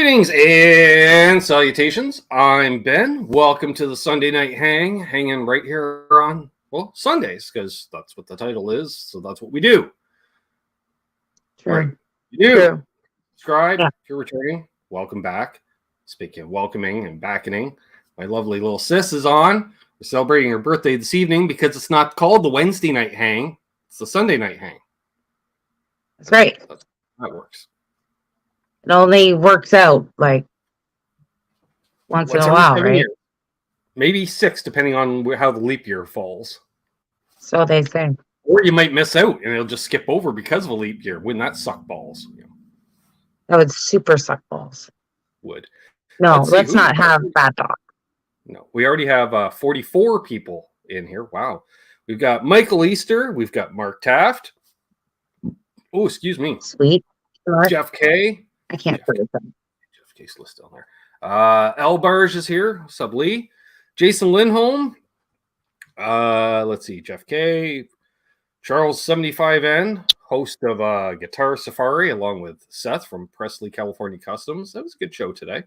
Greetings and salutations. I'm Ben. Welcome to the Sunday Night hanging right here on, well, Sundays, because that's what the title is. So that's what we do. True. Right. You do. True. Subscribe Yeah. if you're returning. Welcome back. Speaking of welcoming and backening, my lovely little sis is on. We're celebrating her birthday this evening because it's not called the Wednesday night hang. It's the Sunday night hang. That's right. That's how that works. It only works out like once in a while, right? Years. Maybe 6, depending on how the leap year falls. So they say. Or you might miss out and it'll just skip over because of a leap year. Wouldn't that suck balls? Yeah. That would super suck balls. Would. No, let's not have bad talk. No, we already have 44 people in here. Wow. We've got Michael Easter. We've got Mark Taft. Oh, excuse me. Sweet. Jeff K. I can't put it down. Jeff K's list down there. L Barge is here. Sub Lee. Jason Lindholm. Let's see. Jeff K. Charles 75N, host of Guitar Safari, along with Seth from Presley, California Customs. That was a good show today.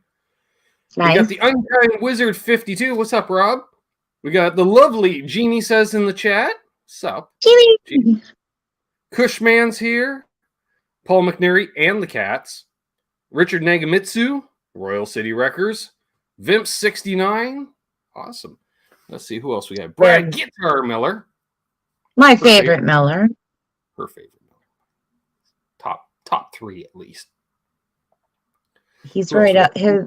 Nice. We got the Unkind Wizard 52. What's up, Rob? We got the lovely Jeannie says in the chat. What's up? Jeannie. Cushman's here. Paul McNary and the Cats. Richard Nagamitsu, Royal City Wreckers. Vimp 69. Awesome. Let's see who else we got. Brad Guitar Miller. My favorite Miller. Her favorite Miller. Top 3 at least. He's right up his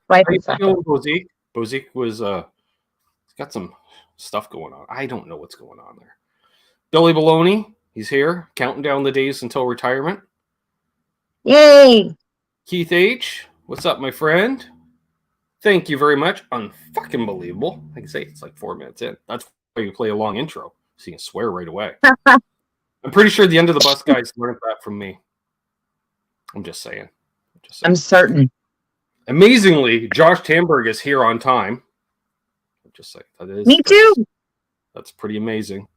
wife. Bozique was he's got some stuff going on. I don't know what's going on there. Billy Baloney, he's here, counting down the days until retirement. Yay! Keith H, what's up, my friend? Thank you very much. Unfucking believable. I can say it's like 4 minutes in. That's why you play a long intro, so you can swear right away. I'm pretty sure the End of the Bus guys learned that from me. I'm just saying. I'm certain. Amazingly, Josh Tamberg is here on time. I'm just saying. That is. Me too. That's pretty amazing.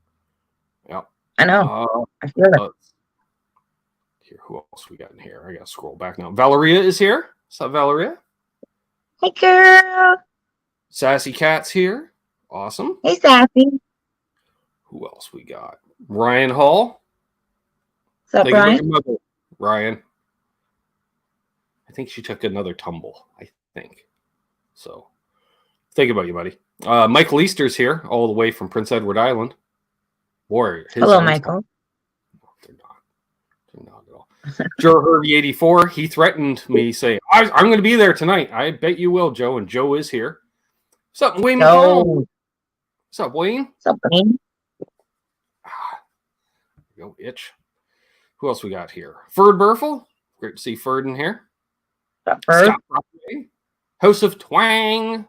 Yeah. I know. I feel it. Here, who else we got in here? I gotta scroll back now. Valeria is here. What's up, Valeria? Hey, girl. Sassy Cat's here. Awesome. Hey, Sassy. Who else we got? Ryan Hall. What's up, Ryan? Ryan. I think she took another tumble. I think. So, think about you, buddy. Michael Easter's here, all the way from Prince Edward Island. Warrior. Hello, Michael. No, they're not. They're not at all. Joe Hervey 84. He threatened me, saying, "I'm going to be there tonight." I bet you will, Joe. And Joe is here. What's up, Wayne? No. What's up, Wayne? What's up, Wayne? Go itch. Who else we got here? Ferd Burfel. Great to see Ferd in here. Scott House of Twang.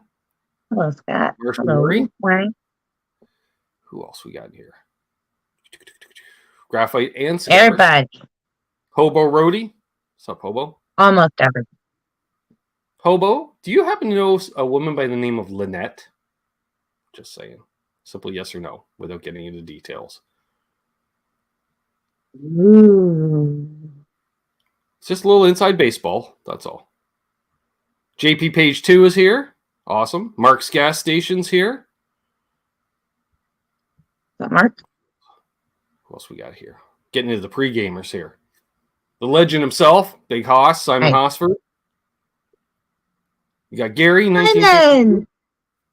Hello, Scott. Hello, Twang. Who else we got in here? Graphite and cigars. Everybody. Hobo Roadie. What's up, Hobo? Almost everybody. Hobo, do you happen to know a woman by the name of Lynette? Just saying. Simple yes or no, without getting into details. Ooh. It's just a little inside baseball. That's all. JP Page 2 is here. Awesome. Mark's Gas Station's here. Is that Mark? Who else we got here? Getting into the pre-gamers here. The legend himself, Big Hoss, Simon Hosford. You got Gary, 1952.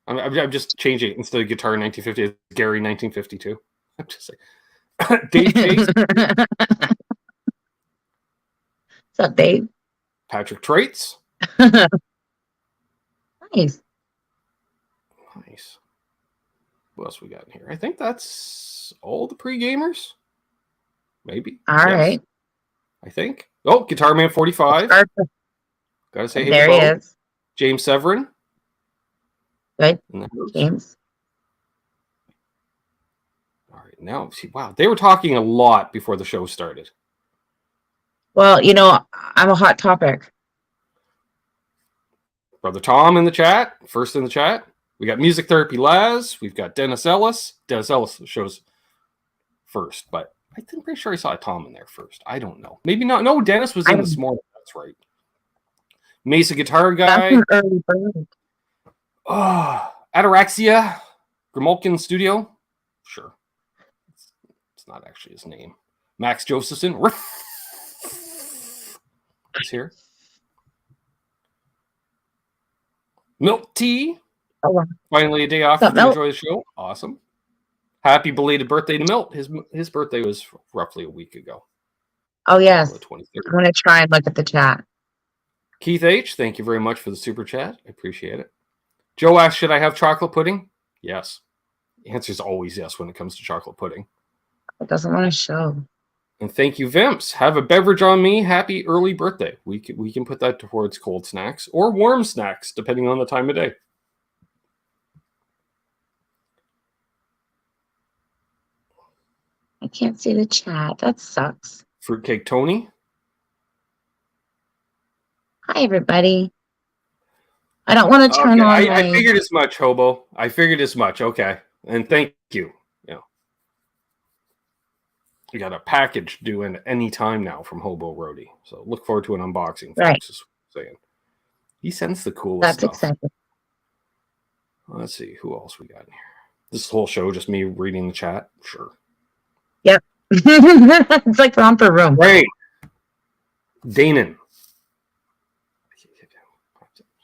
I'm just changing it. Instead of Guitar 1950, it's Gary 1952. I'm just saying. Dave Chase. What's up, Dave? Patrick Traits. Nice. What else we got in here? I think that's all the pre-gamers. Maybe. All right. I think. Oh, Guitar Man 45. Gotta say, hey, there he is. James Severin. Good. James. All right. Now, see, wow, they were talking a lot before the show started. Well, you know, I'm a hot topic. Brother Tom in the chat. First in the chat. We got Music Therapy Laz. We've got Dennis Ellis. Dennis Ellis shows first, but I'm pretty sure I saw Tom in there first. I don't know. Maybe not. No, Dennis was in this morning. That's right. Mesa Guitar That's Guy. an early bird. Oh, Ataraxia. Gromolkin Studio. Sure. It's not actually his name. Max Josephson. Is here. Milk Tea. Oh, wow. Finally a day off What's to up, enjoy the show. Awesome. Happy belated birthday to Milt. His birthday was roughly a week ago. Oh, yes. The 23rd. I'm going to try and look at the chat. Keith H., thank you very much for the super chat. I appreciate it. Joe asked, should I have chocolate pudding? Yes. The answer is always yes when it comes to chocolate pudding. It doesn't want to show. And thank you, Vimps. Have a beverage on me. Happy early birthday. We can put that towards cold snacks or warm snacks, depending on the time of day. I can't see the chat. That sucks. Fruitcake Tony. Hi, everybody. I don't want to turn on I figured as much, Hobo. I figured as much. Okay. And thank you. You got a package due in any time now from Hobo Roadie. So look forward to an unboxing. Right. Folks, is saying. He sends the coolest That's stuff. exciting. Let's see. Who else we got in here? This whole show, just me reading the chat? Sure. Yep. It's like romper room. Great. Danon.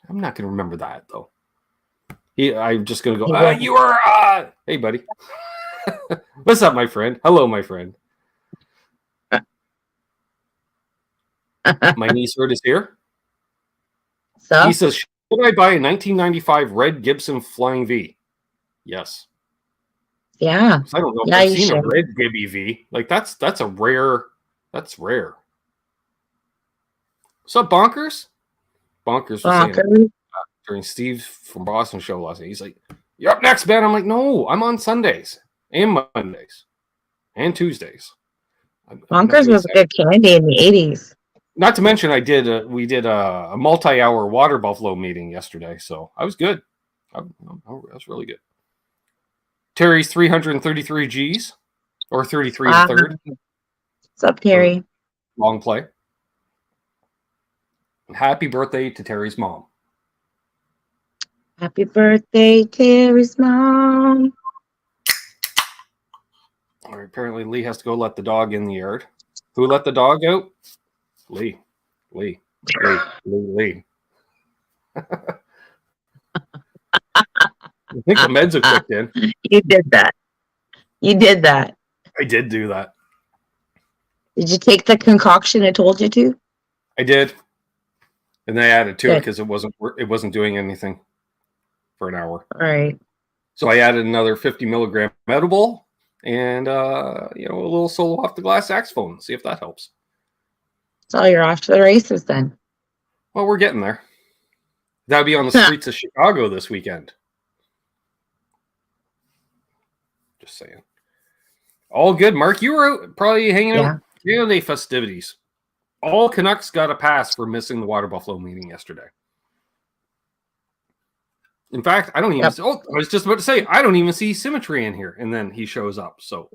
I'm not going to remember that, though. I'm just going to go, you are... Hey, buddy. What's up, my friend? Hello, my friend. My niece Rhoda is here. So? He says, should I buy a 1995 red Gibson Flying V? Yes. Yeah. I don't know if I've seen a red Gibby V. Like, that's a rare... That's rare. What's up, Bonkers? Bonkers was saying during Steve from Boston show last night. He's like, "You're up next, Ben." I'm like, "No, I'm on Sundays and Mondays and Tuesdays." Bonkers was a good candy in the 80s. Not to mention, we did a multi-hour water buffalo meeting yesterday, so I was good. I was really good. Terry's 333 G's or 33 and third. What's up, Terry? Long play. Happy birthday to Terry's mom. Happy birthday, Terry's mom. All right, apparently Lee has to go let the dog in the yard. Who let the dog out? Lee. I think the meds have kicked in. You did that. I did do that. Did you take the concoction I told you to? I did. And they added to it because it wasn't doing anything for an hour. All right. So I added another 50 milligram edible and a little solo off the glass saxophone. See if that helps. So you're off to the races then. Well, we're getting there. That'll be on the streets of Chicago this weekend. Just saying. All good. Mark, you were out probably hanging out Canada festivities. All Canucks got a pass for missing the Water Buffalo meeting yesterday. In fact, I don't even... I was just about to say, I don't even see Symmetry in here. And then he shows up, so...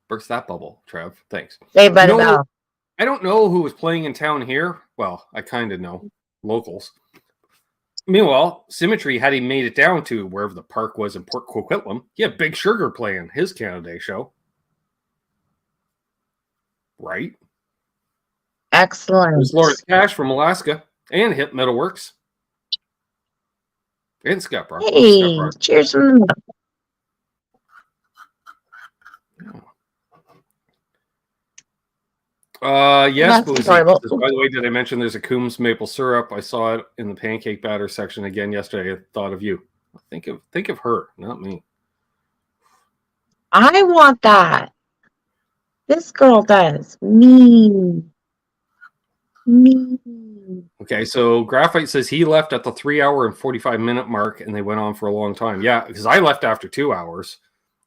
Burst that bubble, Trev. Thanks. Hey, buddy. I don't know who was playing in town here. Well, I kind of know. Locals. Meanwhile, Symmetry, had he made it down to wherever the park was in Port Coquitlam, he had Big Sugar playing his Canada Day show. Right? Excellent. There's Lawrence Cash from Alaska and Hip Metalworks. And Scott Brock. Hey, cheers from the yes, Boozy. By the way, did I mention there's a Coombs maple syrup? I saw it in the pancake batter section again yesterday. I thought of you. Think of her, not me. I want that. This girl does. Me. Okay, so Graphite says he left at the 3 hour and 45-minute mark, and they went on for a long time. Yeah, because I left after 2 hours.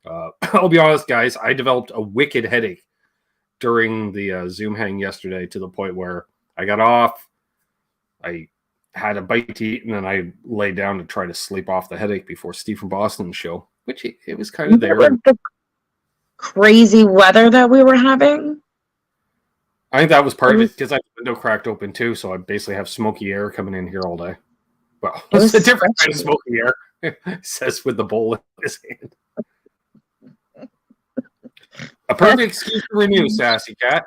I'll be honest, guys. I developed a wicked headache during the Zoom hang yesterday to the point where I got off. I had a bite to eat, and then I laid down to try to sleep off the headache before Steve from Boston's show, which it was kind of there. The crazy weather that we were having. I think that was part of it because I have the window cracked open too, so I basically have smoky air coming in here all day. Well, it's a different kind of smoky air. Says with the bowl in his hand. A perfect excuse to renew, sassy cat.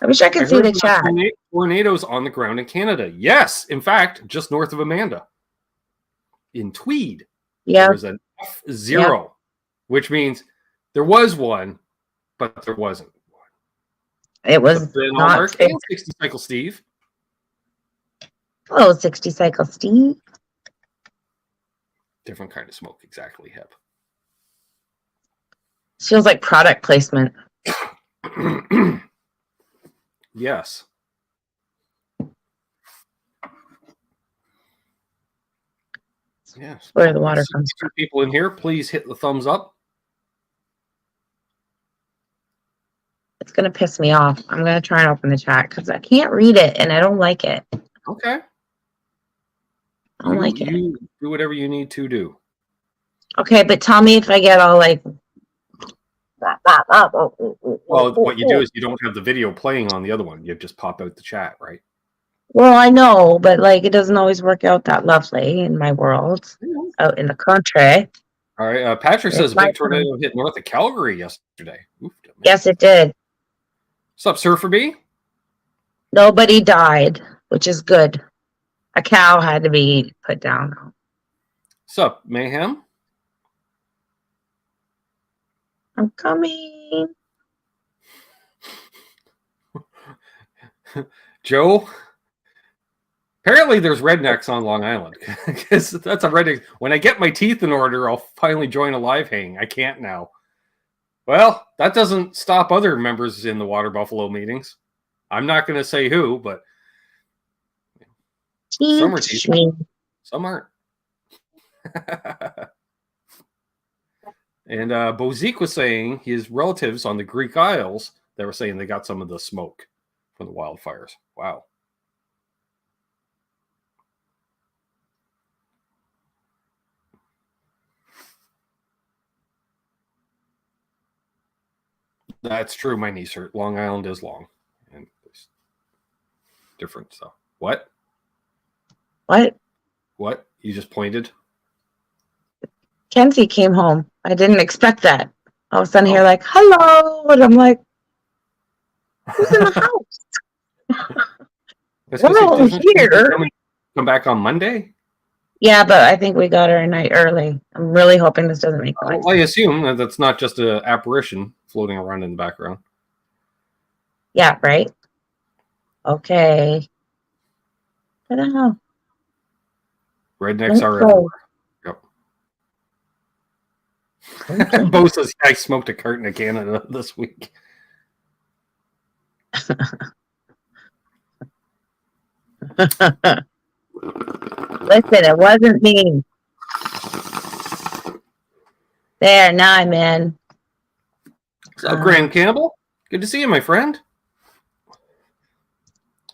I wish I could see the chat. Tornadoes on the ground in Canada. Yes, in fact, just north of Amanda, in Tweed, there was an F0, which means there was one, but there wasn't one. It was not 60 Cycle Steve. Hello, 60 Cycle Steve. Different kind of smoke, exactly, Hep. Feels like product placement. Yes. Yes. Where the water comes from. People in here, please hit the thumbs up. It's going to piss me off. I'm going to try and open the chat because I can't read it and I don't like it. Okay. I don't like it. You do whatever you need to do. Okay, but tell me if I get all like... Well, what you do is you don't have the video playing on the other one. You just pop out the chat, right? Well, I know, but like it doesn't always work out that lovely in my world, out in the country. All right. Patrick says a big tornado hit north of Calgary yesterday. Oof, yes, it did. What's up, Surfer B? Nobody died, which is good. A cow had to be put down. What's up, Mayhem? I'm coming. Joe? Apparently there's rednecks on Long Island. Because that's a redneck. When I get my teeth in order, I'll finally join a live hang. I can't now. Well, that doesn't stop other members in the Water Buffalo meetings. I'm not going to say who, but some are teeth. Some aren't. And Bozique was saying his relatives on the Greek Isles, they were saying they got some of the smoke from the wildfires. Wow. That's true. My niece hurt. Long Island is long. And it's different stuff. What? What? You just pointed? Kenzie came home. I didn't expect that. All of a sudden, here, like, hello. And I'm like, who's in the house? We're all here. Come back on Monday? Yeah, but I think we got her a night early. I'm really hoping this doesn't make noise. I assume that that's not just an apparition floating around in the background. Yeah, right? Okay. I don't know. Rednecks are everywhere. Yep. Bo says, I smoked a carton of Canada this week. Listen, it wasn't me. There, now I'm in. So, Graham Campbell, good to see you, my friend.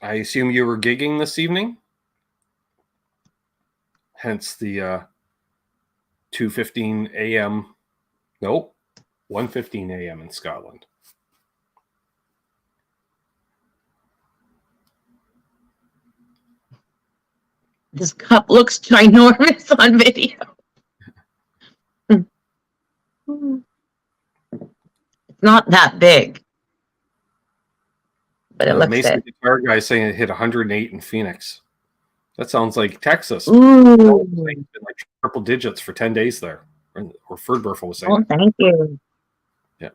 I assume you were gigging this evening? Hence the 2:15 a.m. Nope, 1:15 a.m. in Scotland. This cup looks ginormous on video. It's not that big, but it looks Mason it. Guitar guy saying it hit 108 in Phoenix. That sounds like Texas. Ooh. Like triple digits for 10 days there. Or Ferdburfel was saying. Oh, thank you. Yeah.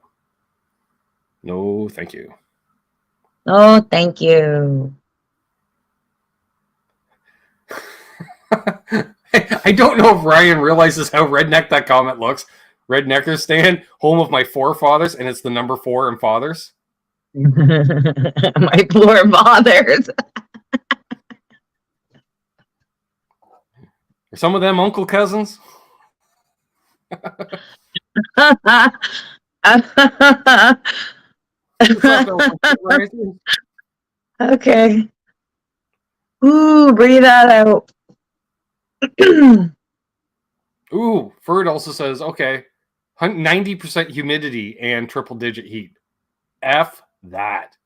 No, thank you. Oh, thank you. I don't know if Ryan realizes how redneck that comment looks. Redneckerstan, home of my forefathers, and it's the number 4 in fathers. My forefathers. Are some of them uncle cousins? Okay. Ooh, breathe that out. Ooh, Ferd also says, okay, 90% humidity and triple digit heat. F that.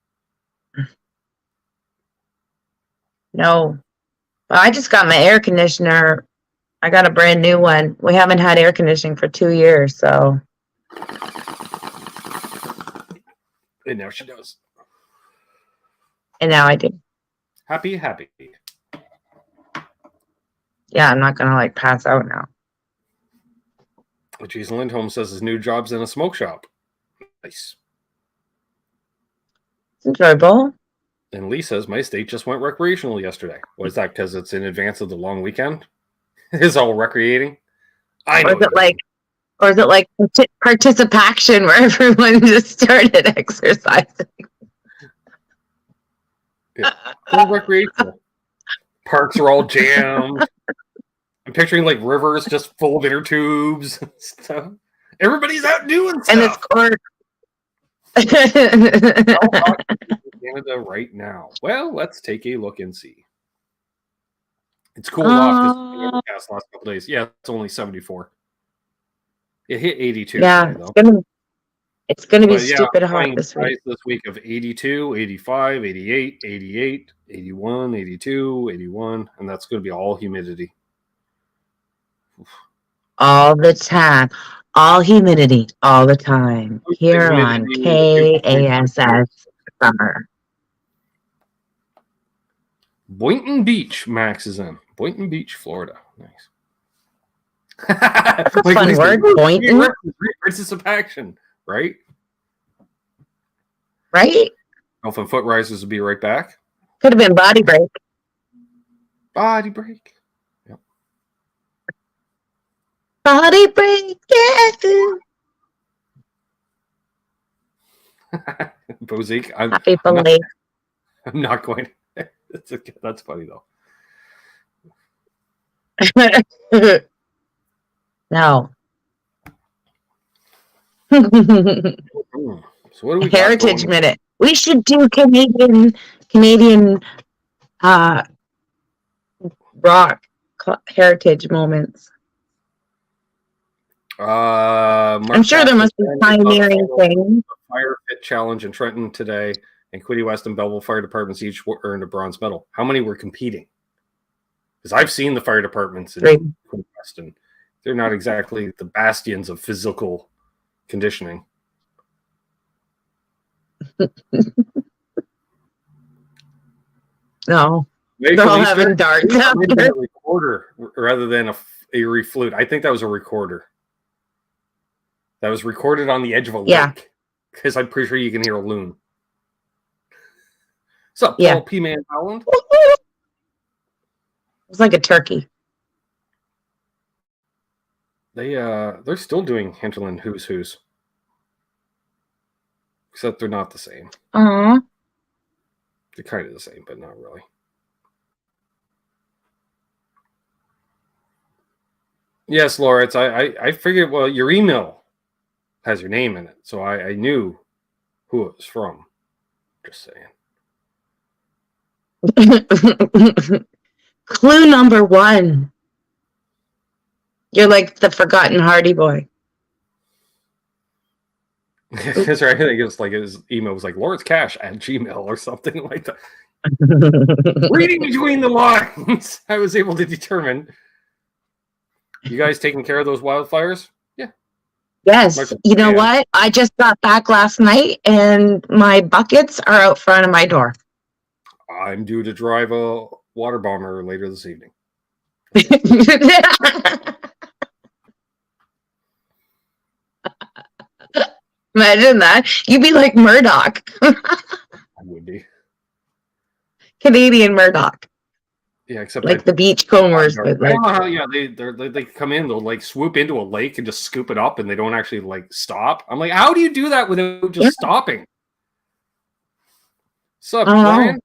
No. Well, I just got my air conditioner. I got a brand new one. We haven't had air conditioning for 2 years, so. And now she does. And now I do. Happy. Yeah, I'm not gonna like pass out now. Jason Lindholm says his new job's in a smoke shop. Nice. It's enjoyable. And Lee says my estate just went recreational yesterday. Was that because it's in advance of the long weekend? Is all recreating? I know. Or is it like participation where everyone just started exercising? Yeah. All recreational. Parks are all jammed. I'm picturing like rivers just full of inner tubes and stuff. Everybody's out doing stuff. And it's court. Canada right now. Well, let's take a look and see. It's cooled off this last couple days. Yeah, it's only 74. It hit 82 today, though. It's gonna be stupid hot this week. This week of 82, 85, 88, 88, 81, 82, 81, and that's going to be all humidity. All the time. All humidity, all the time. Here on KASS Summer. Boynton Beach, Max is in. Boynton Beach, Florida. Nice. That's a fun word, Boynton. Participation, right? Right? Elf and Foot Risers will be right back. Could have been Body Break. Body Break. Yep. Body Break, yeah. Bozique, I'm not going. That's funny though. No. So what do we Heritage Minute. We should do Canadian rock heritage moments. I'm sure there must be pioneering things. Fire Fit Challenge in Trenton today, and Quiddy West and Belleville Fire Departments each earned a bronze medal. How many were competing? Because I've seen the fire departments in Quiddy West, and they're not exactly the bastions of physical conditioning. No, they're all having darts out there. A recorder rather than a reflute. I think that was a recorder. That was recorded on the edge of a lake. Because I'm pretty sure you can hear a loon. What's up, Paul P. Man Howland? It's like a turkey. They're still doing Hinterland Who's Who's. Except they're not the same. They're kind of the same, but not really. Yes, Laura, I figured, well, your email has your name in it, so I knew who it was from. Just saying. Clue number 1. You're like the forgotten Hardy Boy. That's right. I think it's like his email was like lawrencecash@gmail or something like that. Reading between the lines, I was able to determine. You guys taking care of those wildfires? Yeah. Yes. You know what? I just got back last night and my buckets are out front of my door. I'm due to drive a water bomber later this evening. Imagine that. You'd be like Murdoch. I would be. Canadian Murdoch. Yeah, except like the beachcombers. I don't know how. Yeah, they come in. They'll like swoop into a lake and just scoop it up, and they don't actually like stop. I'm like, how do you do that without just stopping? Sup, Brian?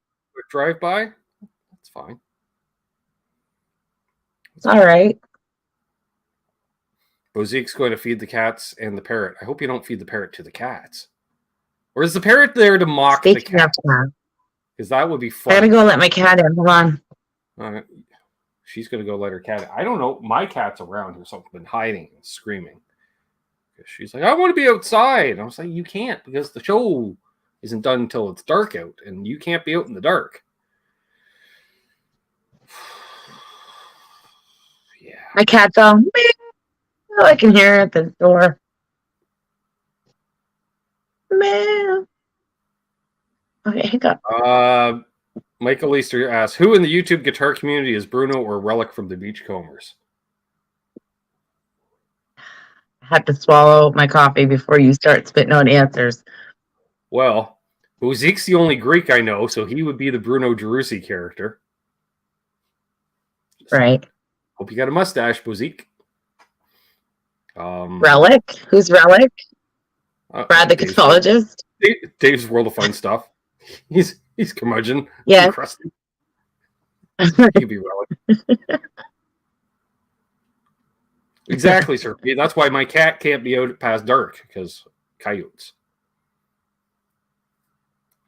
Drive by. That's fine. It's all right. Bozique's going to feed the cats and the parrot. I hope you don't feed the parrot to the cats. Or is the parrot there to mock the cat? Because that would be fun. I gotta go let my cat in. Hold on. She's going to go let her cat in. I don't know. My cat's around here. Something's been hiding and screaming. She's like, I want to be outside. And I was like, you can't because the show isn't done until it's dark out, and you can't be out in the dark. Yeah. My cat's all, meow. I can hear her at the door. Meow. Okay, hiccup. Michael Easter asks, who in the YouTube guitar community is Bruno or Relic from the Beachcombers? I had to swallow my coffee before you start spitting out answers. Well, Bozik's the only Greek I know, so he would be the Bruno Gerussi character. Right. Hope you got a mustache, Bozik. Relic? Who's Relic? Brad the Cathologist? Dave's World of Fun Stuff. He's curmudgeon. Yeah. Crusty. He'd be Relic. Exactly, sir. That's why my cat can't be out past dark, because coyotes.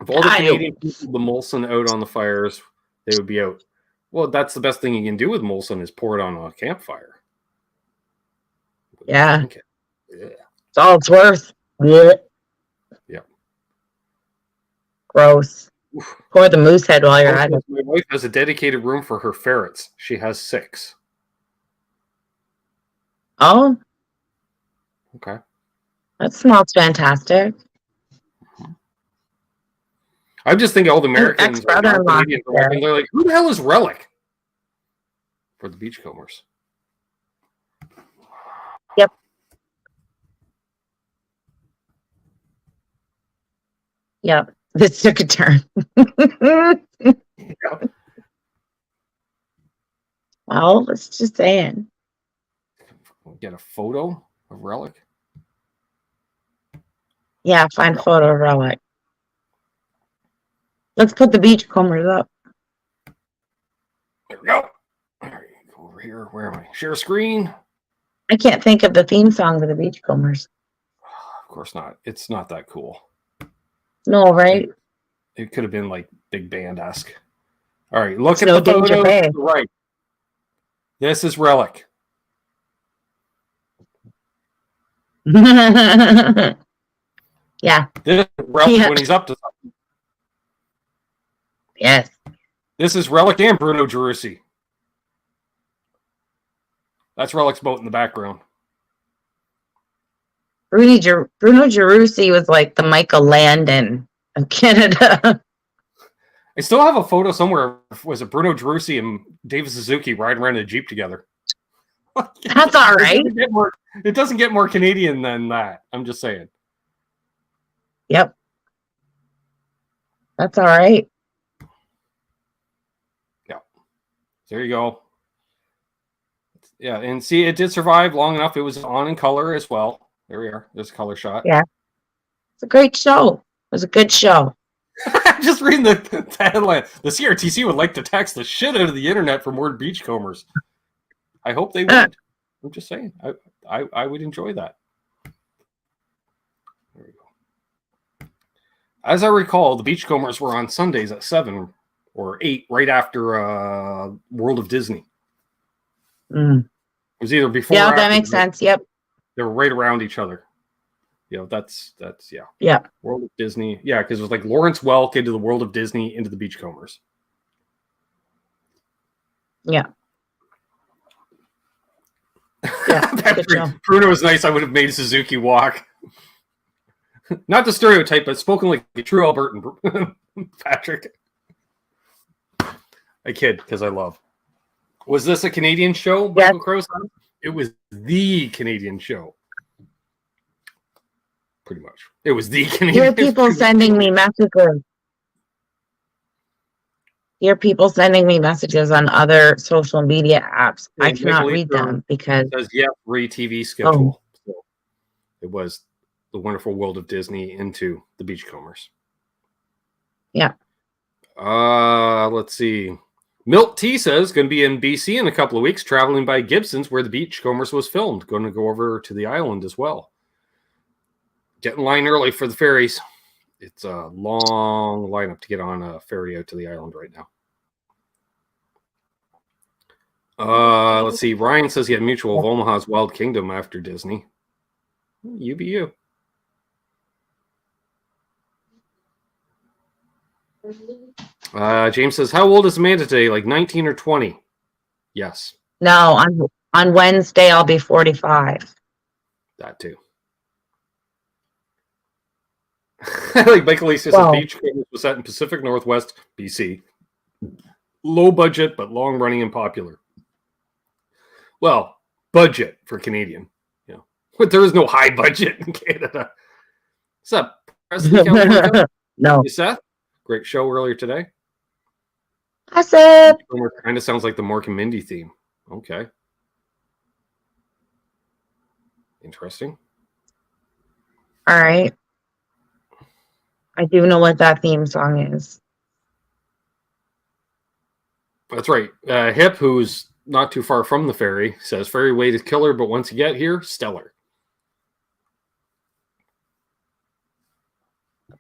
If all the Canadian people, the Molson out on the fires, they would be out. Well, that's the best thing you can do with Molson is pour it on a campfire. Yeah. Yeah. It's all it's worth. Yeah. Yep. Gross. Oof. Pour the moose head while you're at it. My wife has a dedicated room for her ferrets. She has 6. Oh. Okay. That smells fantastic. I'm just thinking all the Americans are Canadians, and they're like, who the hell is Relic? For the Beachcombers. Yep. Yep. This took a turn. Yep. Well, let's just saying. Get a photo of Relic. Yeah, find a photo of Relic. Let's put the Beachcombers up. There we go. All right, go over here. Where am I? Share screen. I can't think of the theme song of the Beachcombers. Of course not. It's not that cool. No, right? It could have been like big band-esque. All right, look at the photo to the right. This is Relic. Yeah. This is Relic when he's up to something. Yes. This is Relic and Bruno Gerussi. That's Relic's boat in the background. Bruno Gerussi was like the Michael Landon of Canada. I still have a photo somewhere. Was it Bruno Gerussi and David Suzuki riding around in a Jeep together? That's all right. It doesn't get more Canadian than that. I'm just saying. Yep. That's all right. Yeah. There you go. Yeah, and see, it did survive long enough. It was on in color as well. There we are. There's a color shot. Yeah. It's a great show. It was a good show. Just reading the headline. The CRTC would like to tax the shit out of the internet for more beachcombers. I hope they would. I'm just saying. I would enjoy that. There we go. As I recall, the Beachcombers were on Sundays at 7 or 8, right after World of Disney. Mm. It was either before. Yeah, that makes sense. Yep. They were right around each other. You know, that's yeah. Yeah. World of Disney. Yeah, because it was like Lawrence Welk into the World of Disney into the Beachcombers. Yeah. Yeah, Patrick, Bruno was nice. I would have made Suzuki walk. Not the stereotype, but spoken like a true Albertan. Patrick. I kid, because I love. Was this a Canadian show, Michael Crowe? It was the Canadian show. Pretty much. It was the Canadian. Here are people sending me messages. Here are people sending me messages on other social media apps. Yeah, I cannot read them because it says re-TV schedule. Oh. So it was the Wonderful World of Disney into the Beachcombers. Yeah. Let's see. Milt T says going to be in BC in a couple of weeks, traveling by Gibson's where the Beachcombers was filmed. Going to go over to the island as well. Get in line early for the ferries. It's a long lineup to get on a ferry out to the island right now. Let's see. Ryan says he had Mutual of Omaha's Wild Kingdom after Disney. You be you. James says, how old is Amanda today? Like 19 or 20? Yes. No, on Wednesday I'll be 45. That too. Like Michael Lee says, Beach Campers was set in Pacific Northwest, BC. Low budget, but long running and popular. Well, budget for Canadian. You know, but there is no high budget in Canada. What's up, Presley? No. Hey, Seth? Great show earlier today. I said. Kind of sounds like the Mork and Mindy theme. Okay. Interesting. All right. I do know what that theme song is. That's right. Hip, who's not too far from the ferry, says ferry wait is killer, but once you get here, stellar.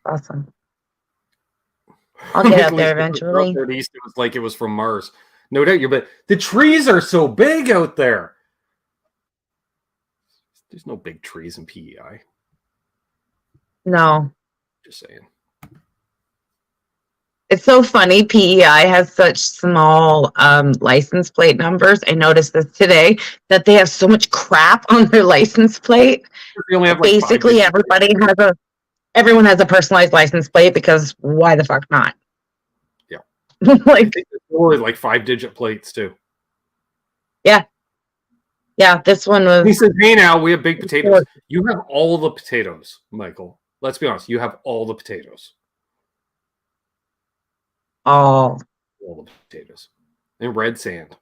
Awesome. I'll get out there eventually. East, it was like it was from Mars. No doubt, but the trees are so big out there. There's no big trees in PEI. No. Just saying. It's so funny. PEI has such small license plate numbers. I noticed this today that they have so much crap on their license plate. They only have like basically everyone has a personalized license plate because why the fuck not? Yeah. Like, I think there's only like 5-digit plates too. Yeah. Yeah, this one was. He says, hey, now we have big potatoes. You have all the potatoes, Michael. Let's be honest. You have all the potatoes. All the potatoes. And red sand.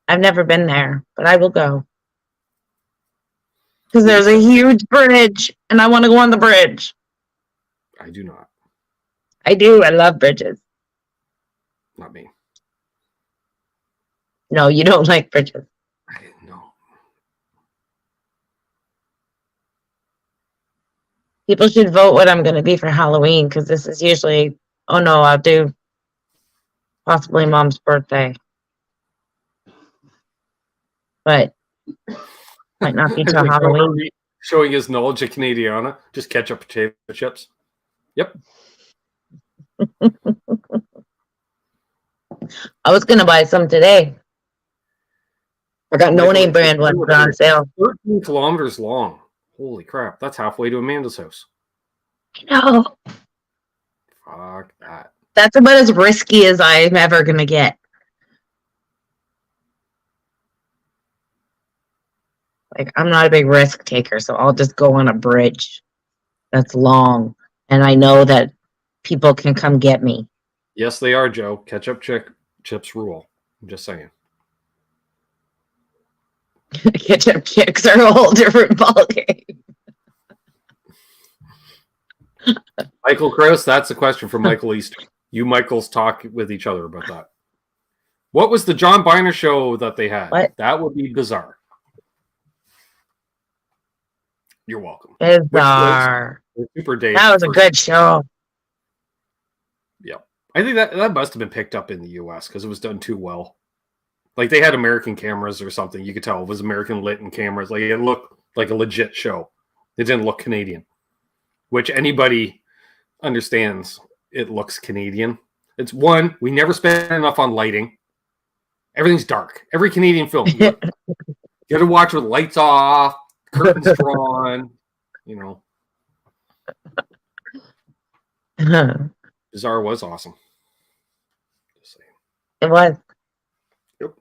I've never been there, but I will go. Because there's a huge bridge, and I want to go on the bridge. I do not. I do. I love bridges. Not me. No, you don't like bridges. I didn't know. People should vote what I'm going to be for Halloween, because this is usually, oh no, I'll do possibly Mom's birthday. But might not be till Halloween. Showing his knowledge of Canadiana. Just ketchup, potato chips. Yep. I was going to buy some today. I got no name brand ones on sale. 13 kilometers long. Holy crap. That's halfway to Amanda's house. I know. Fuck that. That's about as risky as I'm ever going to get. Like, I'm not a big risk taker, so I'll just go on a bridge that's long. And I know that people can come get me. Yes, they are, Joe. Ketchup chips rule. I'm just saying. Ketchup chicks are a whole different ballgame. Michael Krause, that's a question from Michael East. You Michaels talk with each other about that. What was the John Biner show that they had? What? That would be bizarre. You're welcome. Bizarre. Super Dave. That was a good show. Yeah. I think that must have been picked up in the US because it was done too well. Like they had American cameras or something. You could tell it was American lit and cameras. Like it looked like a legit show. It didn't look Canadian, which anybody understands. It looks Canadian. It's one, we never spend enough on lighting. Everything's dark. Every Canadian film. You got to watch with lights off, curtains drawn, you know. Bizarre was awesome. Just saying. It was. Yep.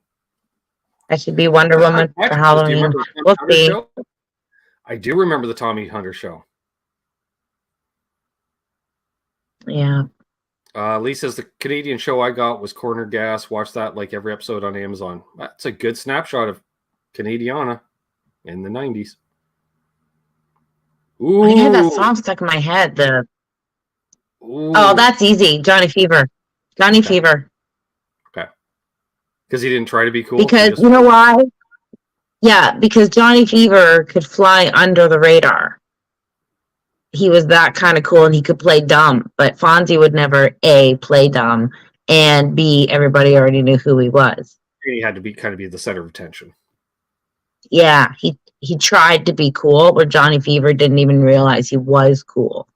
I should be Wonder Woman for Halloween. We'll see. Show? I do remember the Tommy Hunter show. Yeah. Lee says the Canadian show I got was Corner Gas. Watch that like every episode on Amazon. That's a good snapshot of Canadiana in the 90s. Ooh. I had that song stuck in my head. Oh, that's easy. Johnny Fever. Johnny Fever. Okay. Because he didn't try to be cool? Because, you know why? Yeah, because Johnny Fever could fly under the radar. He was that kind of cool, and he could play dumb. But Fonzie would never, A, play dumb, and B, everybody already knew who he was. He had to be kind of be the center of attention. Yeah, he tried to be cool, where Johnny Fever didn't even realize he was cool.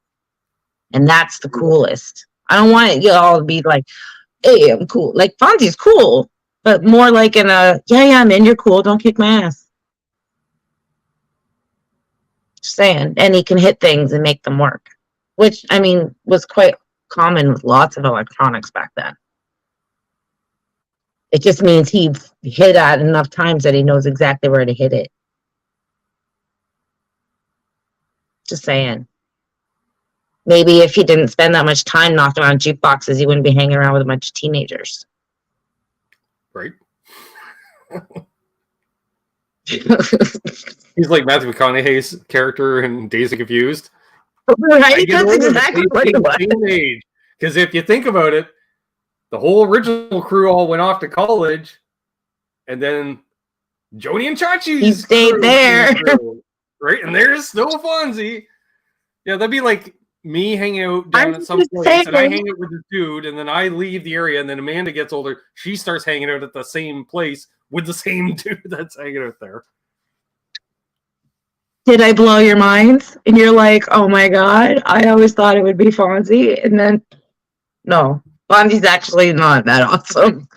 And that's the coolest. I don't want you all to be like, hey, I'm cool. Like Fonzie's cool, but more like in a yeah, man, you're cool. Don't kick my ass. Just saying. And he can hit things and make them work, which I mean was quite common with lots of electronics back then. It just means he hit at enough times that he knows exactly where to hit it. Just saying. Maybe if he didn't spend that much time knocking on jukeboxes, he wouldn't be hanging around with a bunch of teenagers. Right. He's like Matthew McConaughey's character in Dazed and Confused. Right? That's exactly what it was. Because if you think about it, the whole original crew all went off to college, and then Joni and Chachi's stayed there. Right? And there's still Fonzie. Yeah, that'd be like me hanging out down at some place, and I hang out with this dude, and then I leave the area, and then Amanda gets older. She starts hanging out at the same place with the same dude that's hanging out there. Did I blow your mind? And you're like, oh my God, I always thought it would be Fonzie. And then, no, Fonzie's actually not that awesome.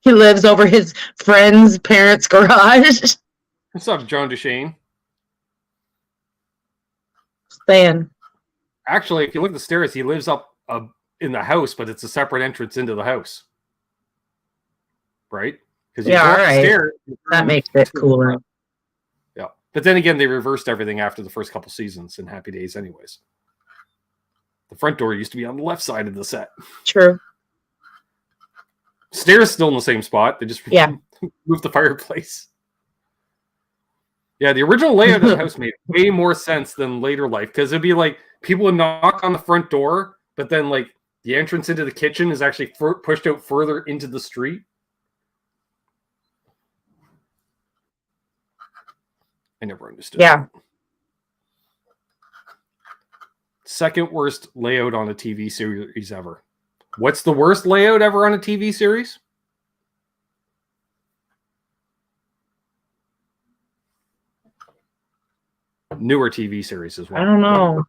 He lives over his friend's parents' garage. What's up, John Duchesne? Saying. Actually, if you look at the stairs, he lives up in the house, but it's a separate entrance into the house. Right? Because all right. Stairs, that makes it cooler. Yeah. But then again, they reversed everything after the first couple seasons in Happy Days anyways. The front door used to be on the left side of the set. True. Stairs still in the same spot. They just moved the fireplace. Yeah, the original layout of the house made way more sense than later life, because it'd be like people would knock on the front door, but then like the entrance into the kitchen is actually pushed out further into the street. I never understood. Yeah. That. Second worst layout on a TV series ever. What's the worst layout ever on a TV series? Newer TV series as well. I don't know.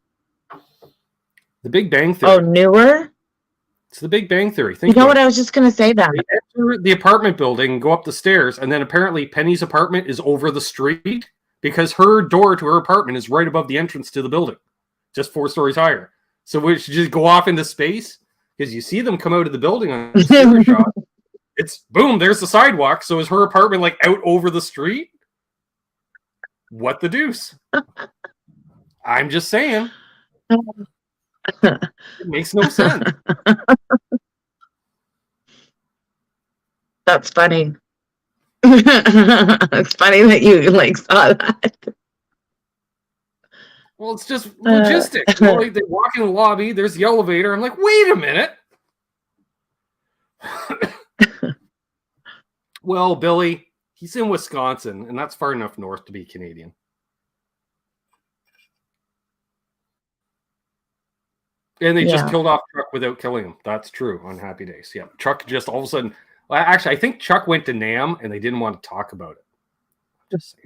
The Big Bang Theory. Oh, newer? It's The Big Bang Theory. You know what? I was just going to say that. They enter the apartment building, go up the stairs, and then apparently Penny's apartment is over the street because her door to her apartment is right above the entrance to the building, just 4 stories higher. So we should just go off into space, because you see them come out of the building on the stair shot. It's boom, there's the sidewalk. So is her apartment like out over the street? What the deuce? I'm just saying. It makes no sense. That's funny. It's funny that you like saw that. Well, it's just logistics. Well, they walk in the lobby, there's the elevator. I'm like, wait a minute. Well, Billy, he's in Wisconsin, and that's far enough north to be Canadian. And they just killed off Chuck without killing him. That's true on Happy Days. Yeah, Chuck just all of a sudden... Well, actually, I think Chuck went to Nam, and they didn't want to talk about it. Just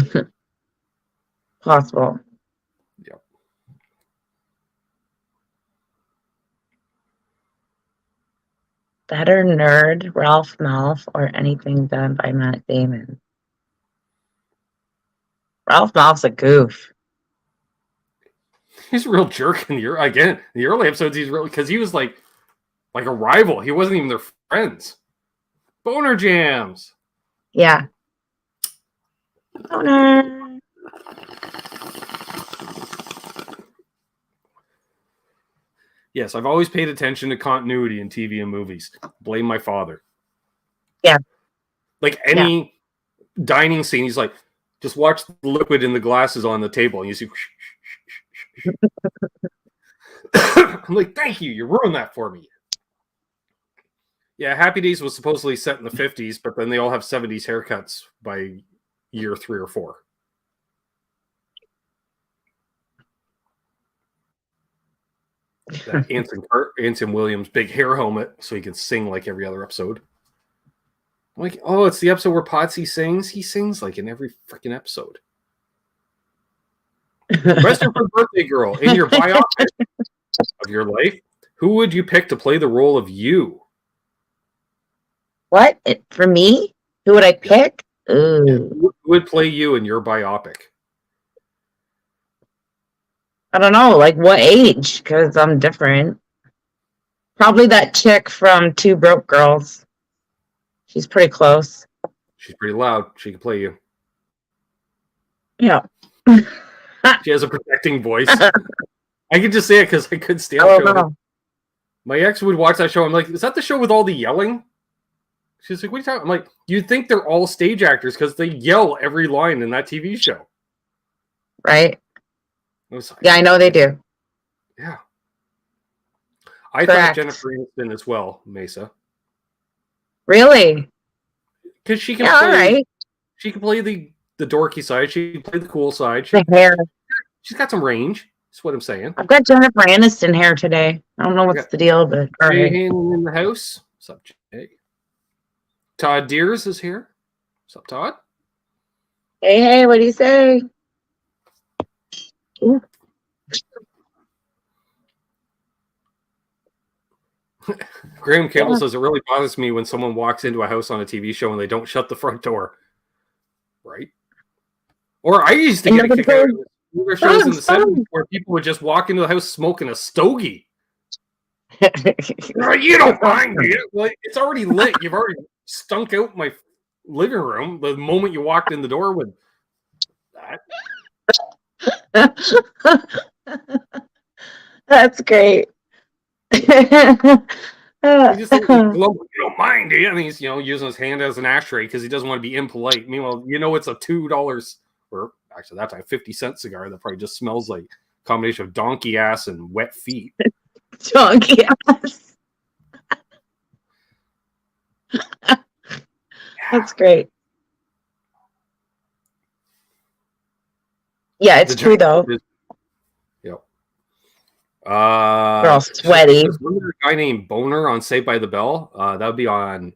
saying. Possible. Yep. Better Nerd, Ralph Malph, or anything done by Matt Damon? Ralph Malph's a goof. He's a real jerk in the early episodes. He's really, because he was like a rival. He wasn't even their friends. Boner jams. Yeah. Boner. Yes, I've always paid attention to continuity in TV and movies. Blame my father. Yeah. Like any dining scene, he's like, just watch the liquid in the glasses on the table, and you see. I'm like, thank you. You ruined that for me. Yeah, Happy Days was supposedly set in the 50s, but then they all have 70s haircuts by year 3 or 4. That Anson Williams' big hair helmet so he can sing like every other episode. I'm like, oh, it's the episode where Potsy sings. He sings like in every freaking episode. Question for the birthday girl. In your biopic of your life, who would you pick to play the role of you? What? For me? Who would I pick? Ooh. Yeah. Who would play you in your biopic? I don't know, like what age? Because I'm different. Probably that chick from Two Broke Girls. She's pretty close. She's pretty loud. She can play you. Yeah. She has a protecting voice. I can just say it because I couldn't stand it. My ex would watch that show. I'm like, is that the show with all the yelling? She's like, what are you talking? I'm like, you'd think they're all stage actors because they yell every line in that TV show. Right? Like, yeah, I know they do. Yeah. I thought Jennifer Aniston as well, Mesa. Really? Because she can play. She can play the dorky side. She can play the cool side. The hair. She's got some range. That's what I'm saying. I've got Jennifer Aniston hair today. I don't know what's the deal, but all right. In the house. What's up, Jay? Todd Deers is here. What's up, Todd? Hey, what do you say? Ooh. Graham Campbell says it really bothers me when someone walks into a house on a TV show and they don't shut the front door. Right? Or I used to get a kick out of other shows in the 70s where people would just walk into the house smoking a stogie. You don't mind it. Like, it's already lit. You've already stunk out my living room the moment you walked in the door with that. That's great. Just like, you don't mind, do you? And he's using his hand as an ashtray because he doesn't want to be impolite. Meanwhile, it's a $2 or actually that time 50-cent cigar that probably just smells like a combination of donkey ass and wet feet. Donkey ass. That's great. Yeah, it's true though. Yep. We're all sweaty. There's a guy named Boner on Saved by the Bell. That would be on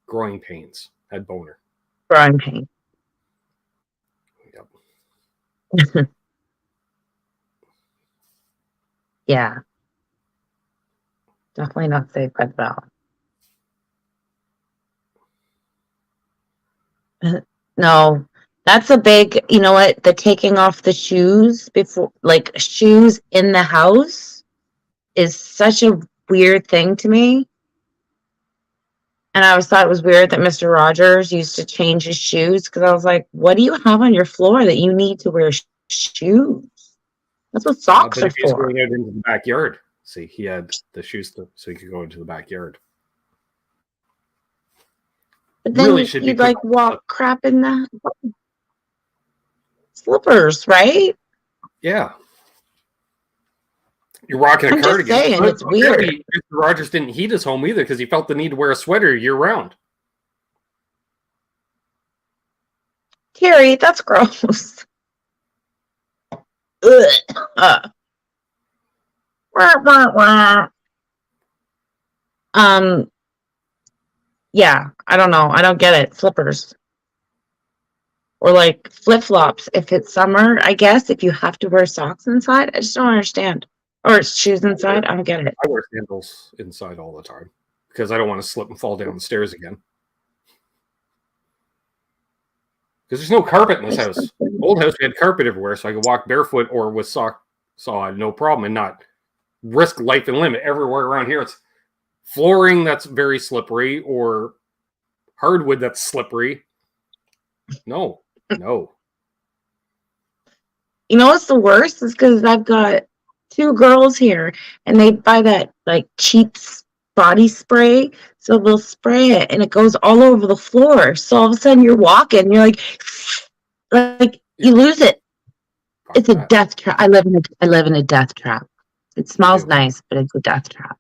Growing Pains. Had Boner. Growing Pains. Yep. Yeah. Definitely not Saved by the Bell. No. That's a big, you know what? The taking off the shoes before, like shoes in the house is such a weird thing to me. And I always thought it was weird that Mr. Rogers used to change his shoes because I was like, what do you have on your floor that you need to wear shoes? That's what socks are for. Going out into the backyard. See, he had the shoes so he could go into the backyard. But then really you'd like walk crap in the slippers, right? Yeah. You're rocking a cardigan. Saying, it's weird. Mr. Rogers didn't heat his home either because he felt the need to wear a sweater year round. Terry, that's gross. Yeah, I don't know. I don't get it. Slippers. Or like flip-flops if it's summer, I guess, if you have to wear socks inside. I just don't understand. Or shoes inside. I don't get it. I wear sandals inside all the time because I don't want to slip and fall down the stairs again. Because there's no carpet in this house. Old house, we had carpet everywhere, so I could walk barefoot or with socks on, no problem, and not risk life and limb. Everywhere around here, it's flooring that's very slippery or hardwood that's slippery. No. You know what's the worst? Is because I've got 2 girls here, and they buy that like cheap body spray, so they'll spray it, and it goes all over the floor. So all of a sudden, you're walking, you're like you lose it. It's a death trap. I live in a death trap. It smells nice, but it's a death trap.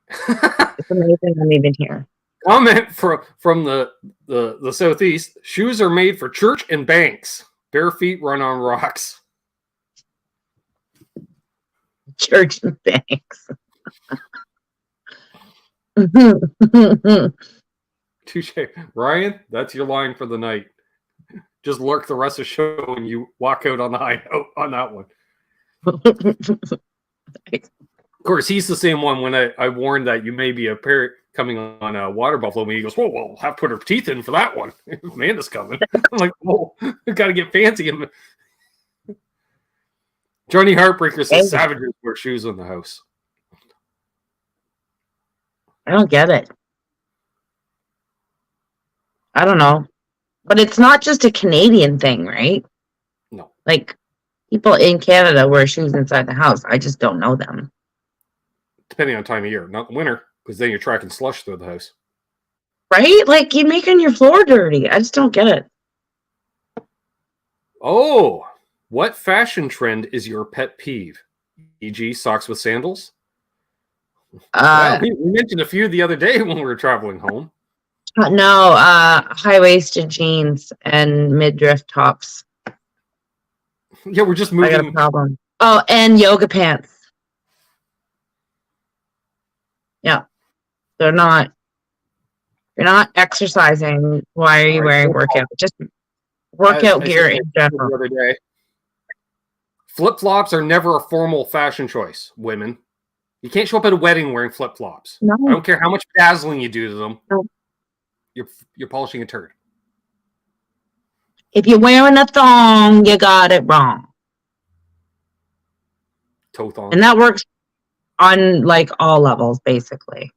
It's amazing I'm even here. Comment from the southeast: shoes are made for church and banks. Bare feet run on rocks. Church and banks. Touche, Ryan. That's your line for the night. just lurk the rest of the show and you walk out on the high note on that one. Of course, he's the same one when I warned that you may be a pair coming on a water buffalo. And he goes, whoa, we'll have to put her teeth in for that one. Amanda's coming. I'm like, whoa, got to get fancy. Johnny Heartbreaker says savages wear shoes in the house. I don't get it. I don't know. But it's not just a Canadian thing, right? No. Like, people in Canada wear shoes inside the house. I just don't know them. Depending on time of year. Not the winter, because then you're tracking slush through the house. Right? Like, you're making your floor dirty. I just don't get it. Oh, what fashion trend is your pet peeve? E.g., socks with sandals? Well, we mentioned a few the other day when we were traveling home. No, high-waisted jeans and midriff tops. Yeah, we're just moving. I got a problem. Oh, and yoga pants. Yeah. You're not exercising. Why are you wearing workout? Just workout gear in general. The other day. Flip-flops are never a formal fashion choice, women. You can't show up at a wedding wearing flip-flops. No. I don't care how much dazzling you do to them. No. You're polishing a turd. If you're wearing a thong, you got it wrong. Toe thong. And that works on like all levels, basically.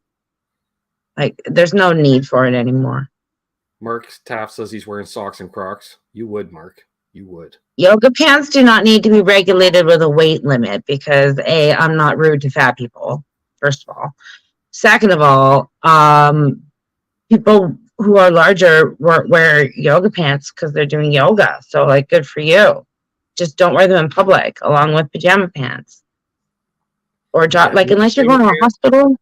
Like, there's no need for it anymore. Mark Taft says he's wearing socks and Crocs. You would, Mark. You would. Yoga pants do not need to be regulated with a weight limit because A, I'm not rude to fat people, first of all. Second of all, people who are larger wear yoga pants because they're doing yoga. So, like, good for you. Just don't wear them in public along with pajama pants. Or, like, unless you're going to a hospital.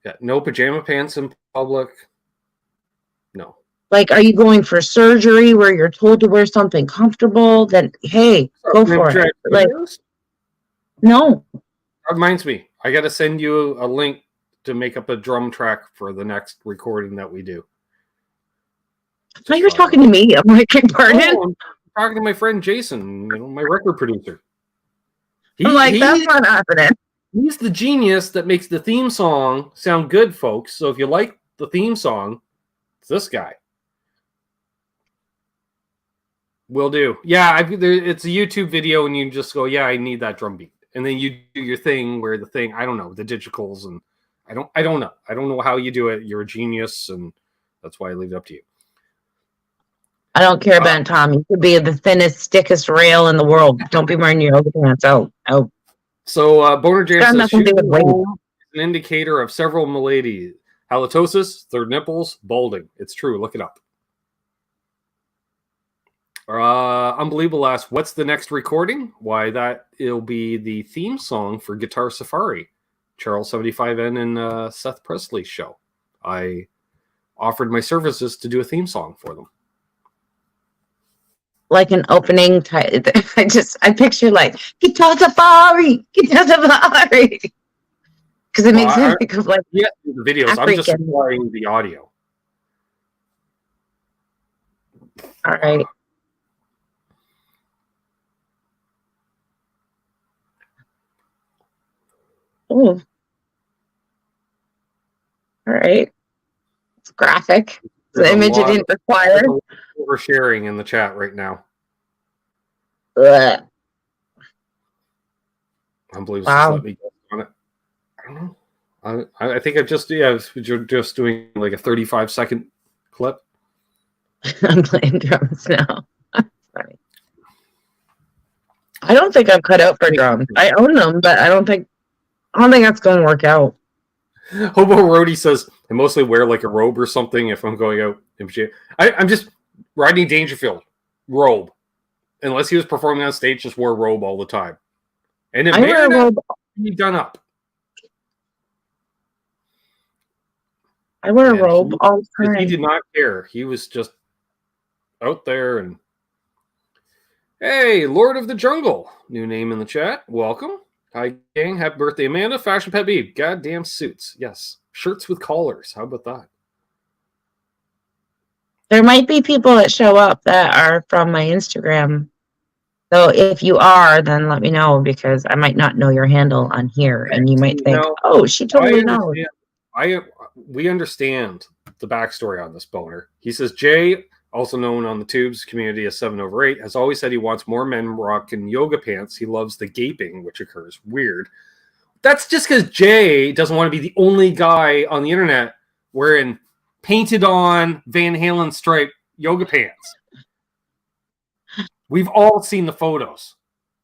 Yeah, no pajama pants in public. No. Like, are you going for surgery where you're told to wear something comfortable? Then, hey, go for it. Like, no. That reminds me. I got to send you a link to make up a drum track for the next recording that we do. I thought you were talking to me. I'm like, pardon? Oh, I'm talking to my friend Jason, my record producer. I'm like, that's not happening. He's the genius that makes the theme song sound good, folks. So if you like the theme song, it's this guy. Will do. Yeah, it's a YouTube video, and you just go, yeah, I need that drum beat. And then you do your thing where the thing, I don't know, the digitals, and I don't know. I don't know how you do it. You're a genius, and that's why I leave it up to you. I don't care about Tom. You could be the thinnest, thickest rail in the world. Don't be wearing your yoga pants out. So Boner Jam says is an indicator of several maladies. Halitosis, third nipples, balding. It's true. Look it up. Unbelievable asks, what's the next recording? Why, it'll be the theme song for Guitar Safari, Charles 75N and Seth Presley's show. I offered my services to do a theme song for them. Like an opening type. I picture like Guitar Safari. Because it makes me think of like the videos. African. I'm just supplying the audio. All right. Oh. All right. It's graphic. The image it didn't require. We're sharing in the chat right now. Ugh. Unbelievable. Wow. Let me get on it. I don't know. I think I've just doing like a 35-second clip. I'm playing drums now. Sorry. I don't think I'm cut out for drums. I own them, but I don't think that's going to work out. Hobo Roadie says, I mostly wear like a robe or something if I'm going out. I'm just Rodney Dangerfield, robe. Unless he was performing on stage, just wore a robe all the time. And it may or not be done up. I wear a robe all the time. He did not care. He was just out there. And hey, Lord of the Jungle, new name in the chat. Welcome. Hi, gang. Happy birthday, Amanda. Fashion pet peeve. Goddamn suits. Yes. Shirts with collars. How about that? There might be people that show up that are from my Instagram. So if you are, then let me know because I might not know your handle on here, and you might think, No, "Oh, she I totally knows." understand. We understand the backstory on this boner. He says Jay, also known on the tubes community as 7/8, has always said he wants more men rocking yoga pants. He loves the gaping, which occurs weird. That's just because Jay doesn't want to be the only guy on the internet wearing painted on Van Halen stripe yoga pants. We've all seen the photos,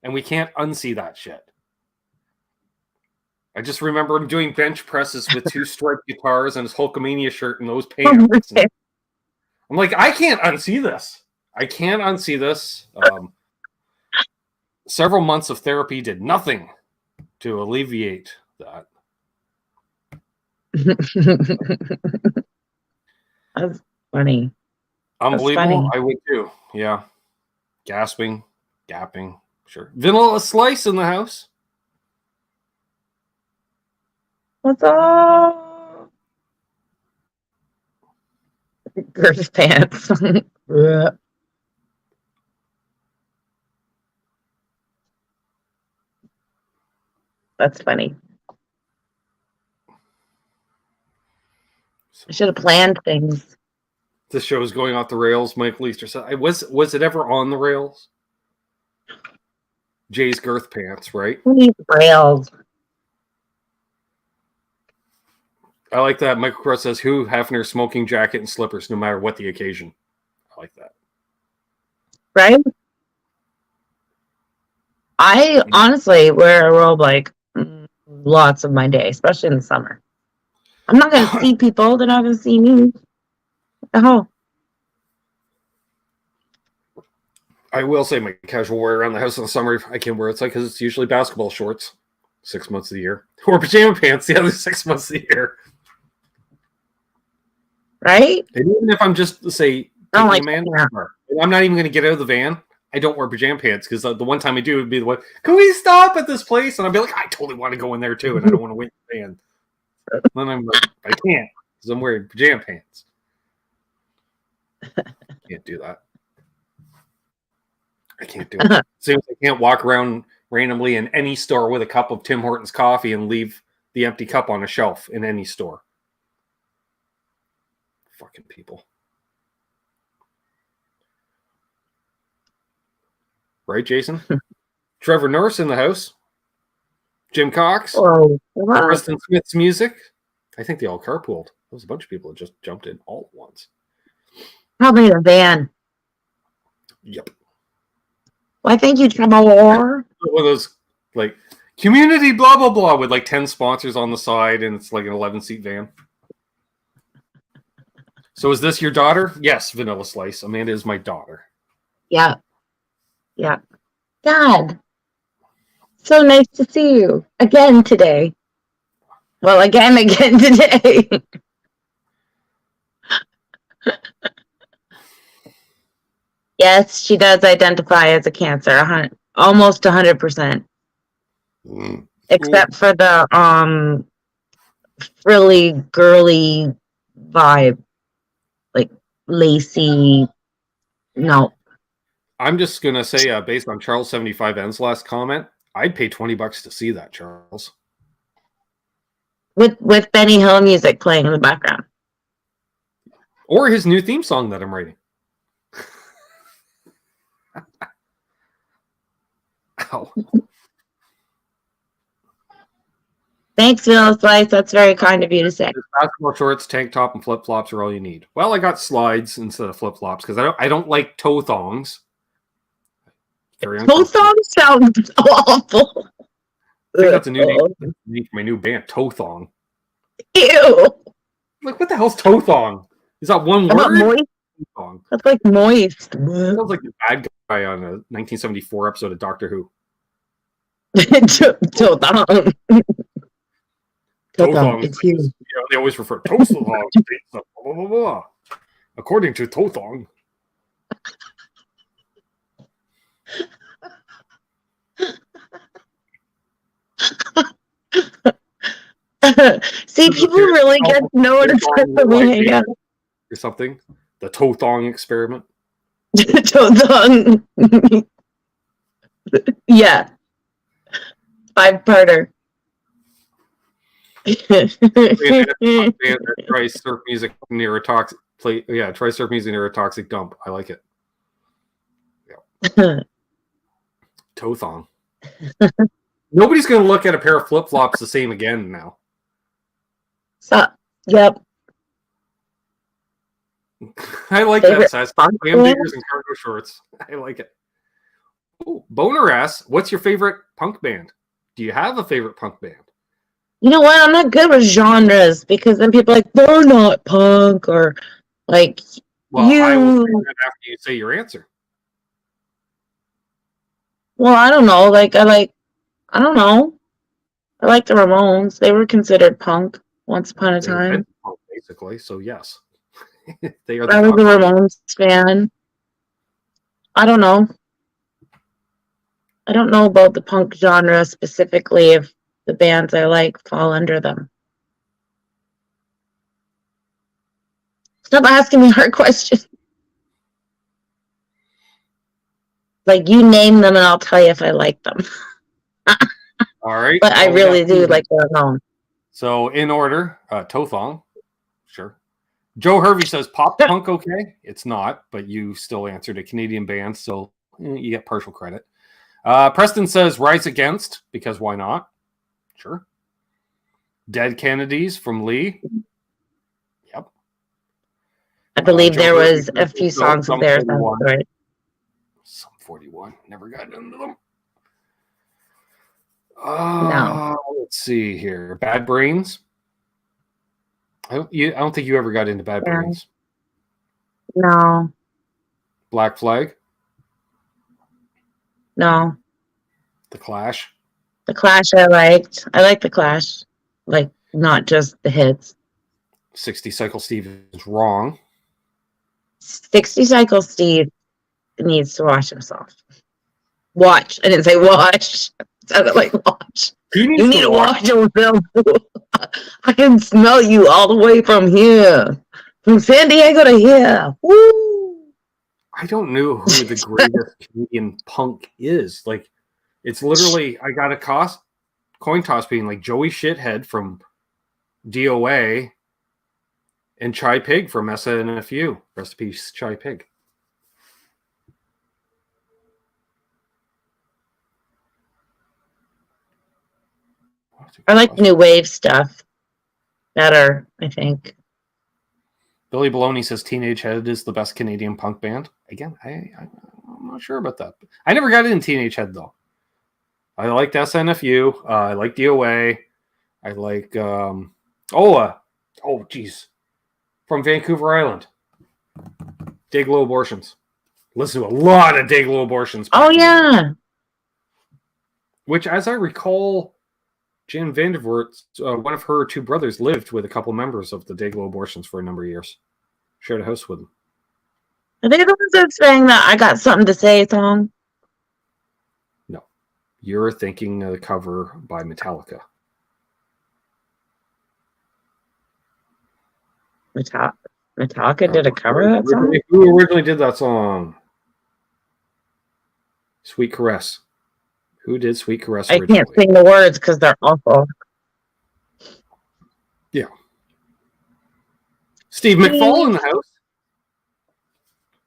and we can't unsee that shit. I just remember him doing bench presses with 2 striped guitars and his Hulkamania shirt and those pants. And I'm like, I can't unsee this. I can't unsee this. Several months of therapy did nothing to alleviate that. That's funny. Unbelievable. I would too. Yeah. Gasping, gapping. Sure. Vanilla Slice in the house. What's up? Girth pants. That's funny. I should have planned things. This show is going off the rails. Michael Easter said, "Was it ever on the rails?" Jay's girth pants, right? Who needs rails? I like that. Michael Cross says, "Who Hefner smoking jacket and slippers, no matter what the occasion." I like that. Right? I honestly wear a robe like lots of my day, especially in the summer. I'm not going to see people. They're not going to see me. What the hell? I will say my casual wear around the house in the summer, I can wear it's like because it's usually basketball shorts 6 months of the year, or pajama pants the other 6 months of the year. Right? And even if I'm just say taking a man car, I'm not even going to get out of the van. I don't wear pajama pants because the one time I do would be the one. Can we stop at this place? And I'd be like, I totally want to go in there too, and I don't want to wait in the van. Then I'm like, I can't because I'm wearing pajama pants. Can't do that. I can't do it. Same as I can't walk around randomly in any store with a cup of Tim Hortons coffee and leave the empty cup on a shelf in any store. Fucking people. Right, Jason? Trevor Norris in the house. Jim Cox. Oh, Preston Smith's music. I think they all carpooled. There was a bunch of people that just jumped in all at once. Probably a van. Yep. Why thank you, Trevor. One of those like community blah blah blah with like 10 sponsors on the side, and it's like an 11-seat van. So is this your daughter? Yes, Vanilla Slice. Amanda is my daughter. Yeah. Yeah. God. So nice to see you again today. Well, again today. Yes, she does identify as a Cancer, almost 100%. Except for the frilly, girly vibe, like lacy. No. I'm just gonna say, based on Charles 75N's last comment, I'd pay $20 to see that, Charles. With Benny Hill music playing in the background, or his new theme song that I'm writing. Ow. Thanks, Vanilla Slice. That's very kind of you to say. Basketball shorts, tank top, and flip flops are all you need. Well, I got slides instead of flip flops because I don't like toe thongs. Toe thongs sound awful. I think that's a new name for my new band, Toe Thong. Ew. Like, what the hell's toe thong? Is that one How word? about moist? That's like moist. Sounds like the bad guy on a 1974 episode of Doctor Who. Toe thong. Toe thong. It's huge. Yeah, they always refer to toe thong. Blah, blah, blah, blah. According to Toe Thong. See, people really get to know what it's like for me. Or something. The toe thong experiment. Yeah. 5-parter. Try surf music near a toxic play. Yeah, try surf music near a toxic dump. I like it. Yeah. Toe thong. Nobody's going to look at a pair of flip flops the same again now. Yep. I like that, Sass. Hamburgers and cargo shorts. I like it. Ooh, Boner asks, what's your favorite punk band? Do you have a favorite punk band? You know what? I'm not good with genres because then people are like, they're not punk or like well, I will say that after you say your answer. Well, I don't know. I don't know. I like the Ramones. They were considered punk once upon a time. Punk, basically, so yes. They are I was a Ramones fan. I don't know. I don't know about the punk genre specifically if the bands I like fall under them. Stop asking me hard questions. Like, you name them and I'll tell you if I like them. All right. But I really do like the Ramones. So, in order, Toe Thong. Sure. Joe Hervey says, pop punk okay? It's not, but you still answered a Canadian band, so you get partial credit. Preston says, Rise Against, because why not? Sure. Dead Kennedys from Lee. Yep. I believe there was a few songs of theirs. Right. Some 41. Never got into them. No. Let's see here. Bad Brains. I don't think you ever got into Bad Brains. No. Black Flag. No. The Clash. The Clash I liked. I like The Clash. Like, not just the hits. 60 Cycle Steve is wrong. 60 Cycle Steve needs to wash himself. Watch. I didn't say wash. It sounded like watch. You need to wash yourself. I can smell you all the way from here. From San Diego to here. Woo! I don't know who the greatest Canadian punk is. Like, it's literally, I got a coin toss being like Joey Shithead from DOA and Chai Pig from SNFU. Rest in peace, Chai Pig. I like new wave stuff better, I think. Billy Baloney says Teenage Head is the best Canadian punk band. Again, I'm not sure about that. I never got into Teenage Head, though. I liked SNFU. I like DOA. I like, from Vancouver Island. Dayglow Abortions. Listen to a lot of Dayglow Abortions. Oh, yeah. Which, as I recall, Jan Vandervoort, one of her two brothers, lived with a couple members of the Dayglow Abortions for a number of years. Shared a house with them. Are they the ones that sang that I Got Something to Say song? No. You're thinking of the cover by Metallica. Metallica did a cover of that song? Who originally did that song? Sweet Caress. Who did Sweet Caress originally? I can't sing the words because they're awful. Yeah. Steve McFall in the house.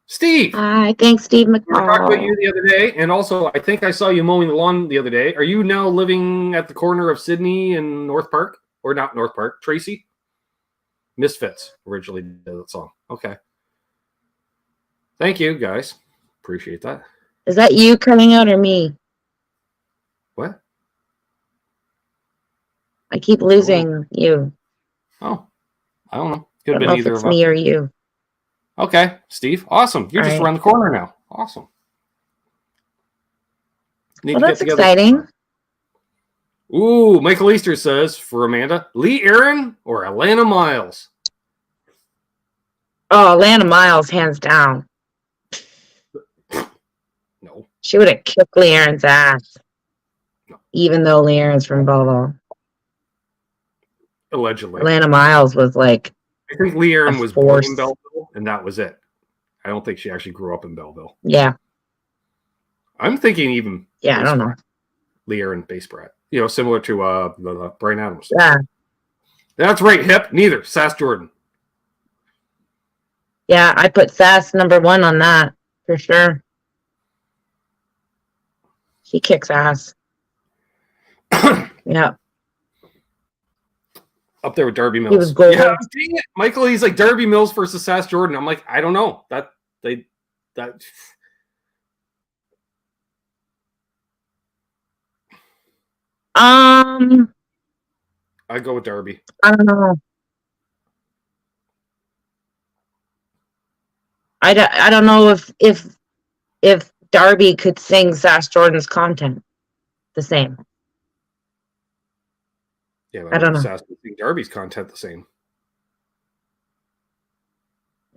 Steve. Hi, thanks, Steve McFall. We were talking about you the other day, and also I think I saw you mowing the lawn the other day. Are you now living at the corner of Sydney and North Park? Or not North Park, Tracy? Misfits originally did that song. Okay. Thank you, guys. Appreciate that. Is that you cutting out or me? What? I keep losing you. Oh, I don't know. Could have been either of us. Me or you. Okay, Steve. Awesome. You're just around the corner now. Awesome. Well, that's exciting. Ooh, Michael Easter says for Amanda, Lee Aaron or Alana Miles? Oh, Alana Miles, hands down. No. She would have kicked Lee Aaron's ass. No. Even though Lee Aaron's from Bobo. Allegedly. Alana Miles was like... I think Lee Aaron was born in Belleville, and that was it. I don't think she actually grew up in Belleville. Yeah. I'm thinking even Yeah, I don't know. Lear and Bass Brat. You know, similar to the Brian Adams. Yeah. That's right, Hip. Neither. Sass Jordan. Yeah, I put Sass number 1 on that for sure. He kicks ass. Yeah. Up there with Darby Mills. He was gold. Yeah, dang it. Michael, he's like Darby Mills versus Sass Jordan. I'm like, I don't know. That I'd go with Darby. I don't know. I don't know if Darby could sing Sass Jordan's content the same. Yeah, I don't know. Sass would sing Darby's content the same.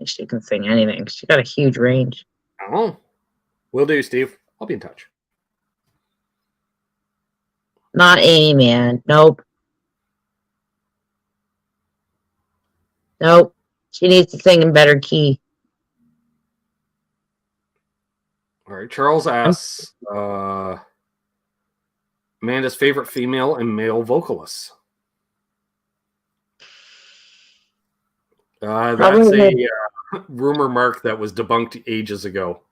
She can sing anything. She got a huge range. Oh, will do, Steve. I'll be in touch. Not Amy, man. Nope. Nope. She needs to sing in better key. All right. Charles asks Amanda's favorite female and male vocalists. That's a rumor, Mark, that was debunked ages ago.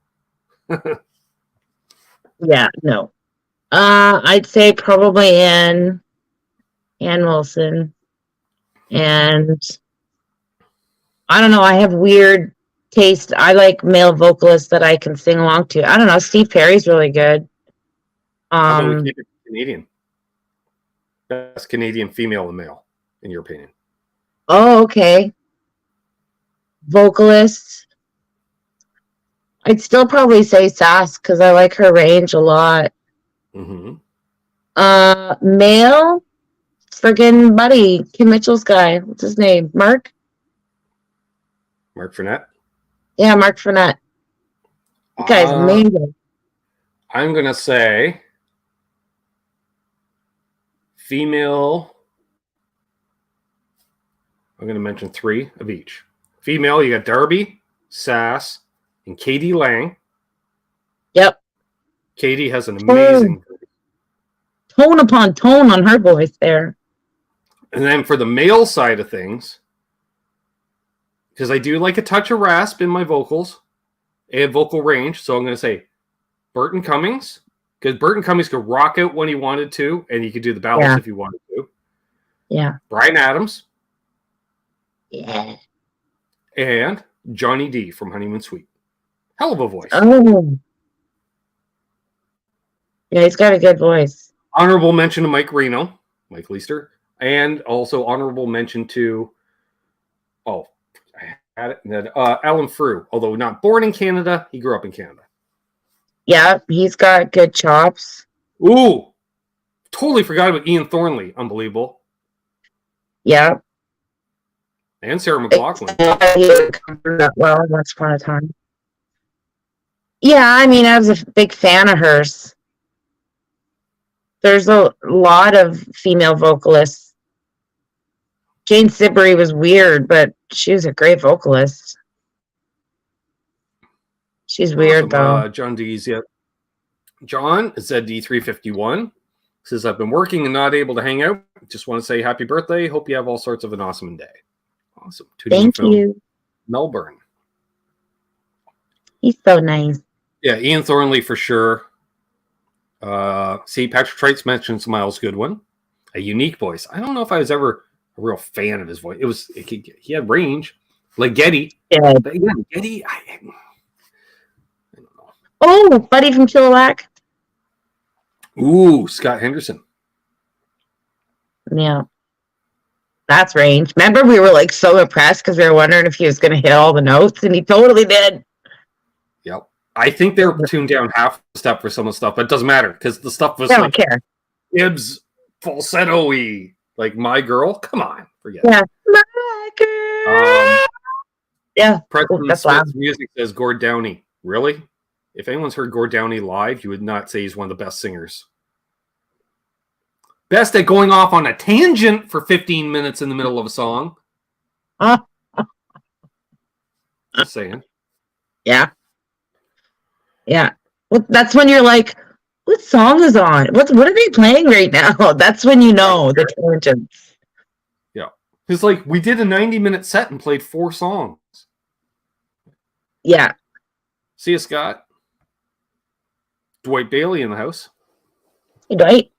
Yeah, no. I'd say probably Ann Wilson. And I don't know, I have weird taste. I like male vocalists that I can sing along to. I don't know, Steve Perry's really good. How about we keep it Canadian? Best Canadian female and male, in your opinion? Oh, okay. Vocalist. I'd still probably say Sass because I like her range a lot. Mm-hmm. Male, friggin' buddy, Kim Mitchell's guy. What's his name? Mark Furnett? Yeah, Mark Furnett. That guy's amazing. I'm going to say female. I'm going to mention 3 of each. Female, you got Darby, Sass, and Katie Lang. Yep. Katie has an amazing tone upon tone on her voice there. And then for the male side of things, because I do like a touch of rasp in my vocals and vocal range, so I'm going to say Burton Cummings, because Burton Cummings could rock out when he wanted to, and he could do the ballads if he wanted to. Yeah. Brian Adams. Yeah. And Johnny D from Honeymoon Suite. Hell of a voice. Oh. Yeah, he's got a good voice. Honorable mention to Mike Leister, and also honorable mention to, I had it, Alan Frew. Although not born in Canada, he grew up in Canada. Yeah, he's got good chops. Ooh, totally forgot about Ian Thornley. Unbelievable. Yeah. And Sarah McLachlan. Well, once upon a time. Yeah, I mean, I was a big fan of hers. There's a lot of female vocalists. Jane Siberry was weird, but she was a great vocalist. She's weird, though. John D's, yeah. John said D351. Says, I've been working and not able to hang out. Just want to say happy birthday. Hope you have all sorts of an awesome day. Awesome. Thank you. Melbourne. He's so nice. Yeah, Ian Thornley for sure. See, Patrick Trites mentioned Miles Goodwin. A unique voice. I don't know if I was ever a real fan of his voice. He had range. Like Getty. Yeah. But again, Getty, I don't know. Oh, Buddy from Chilliwack. Ooh, Scott Henderson. Yeah. That's range. Remember, we were like so impressed because we were wondering if he was going to hit all the notes, and he totally did. Yep. I think they're tuned down half a step for some of the stuff, but it doesn't matter because the stuff was I don't care. Gibbs falsetto-y. Like My Girl. Come on. Forget it. My girl. Yeah. Preston Smith's music says Gord Downey. Really? If anyone's heard Gord Downey live, you would not say he's one of the best singers. Best at going off on a tangent for 15 minutes in the middle of a song. Just saying. Yeah. Yeah. Well, that's when you're like, what song is on? What are they playing right now? That's when you know the tangents. Yeah. It's like we did a 90-minute set and played 4 songs. Yeah. See you, Scott. Dwight Bailey in the house. Hey, Dwight.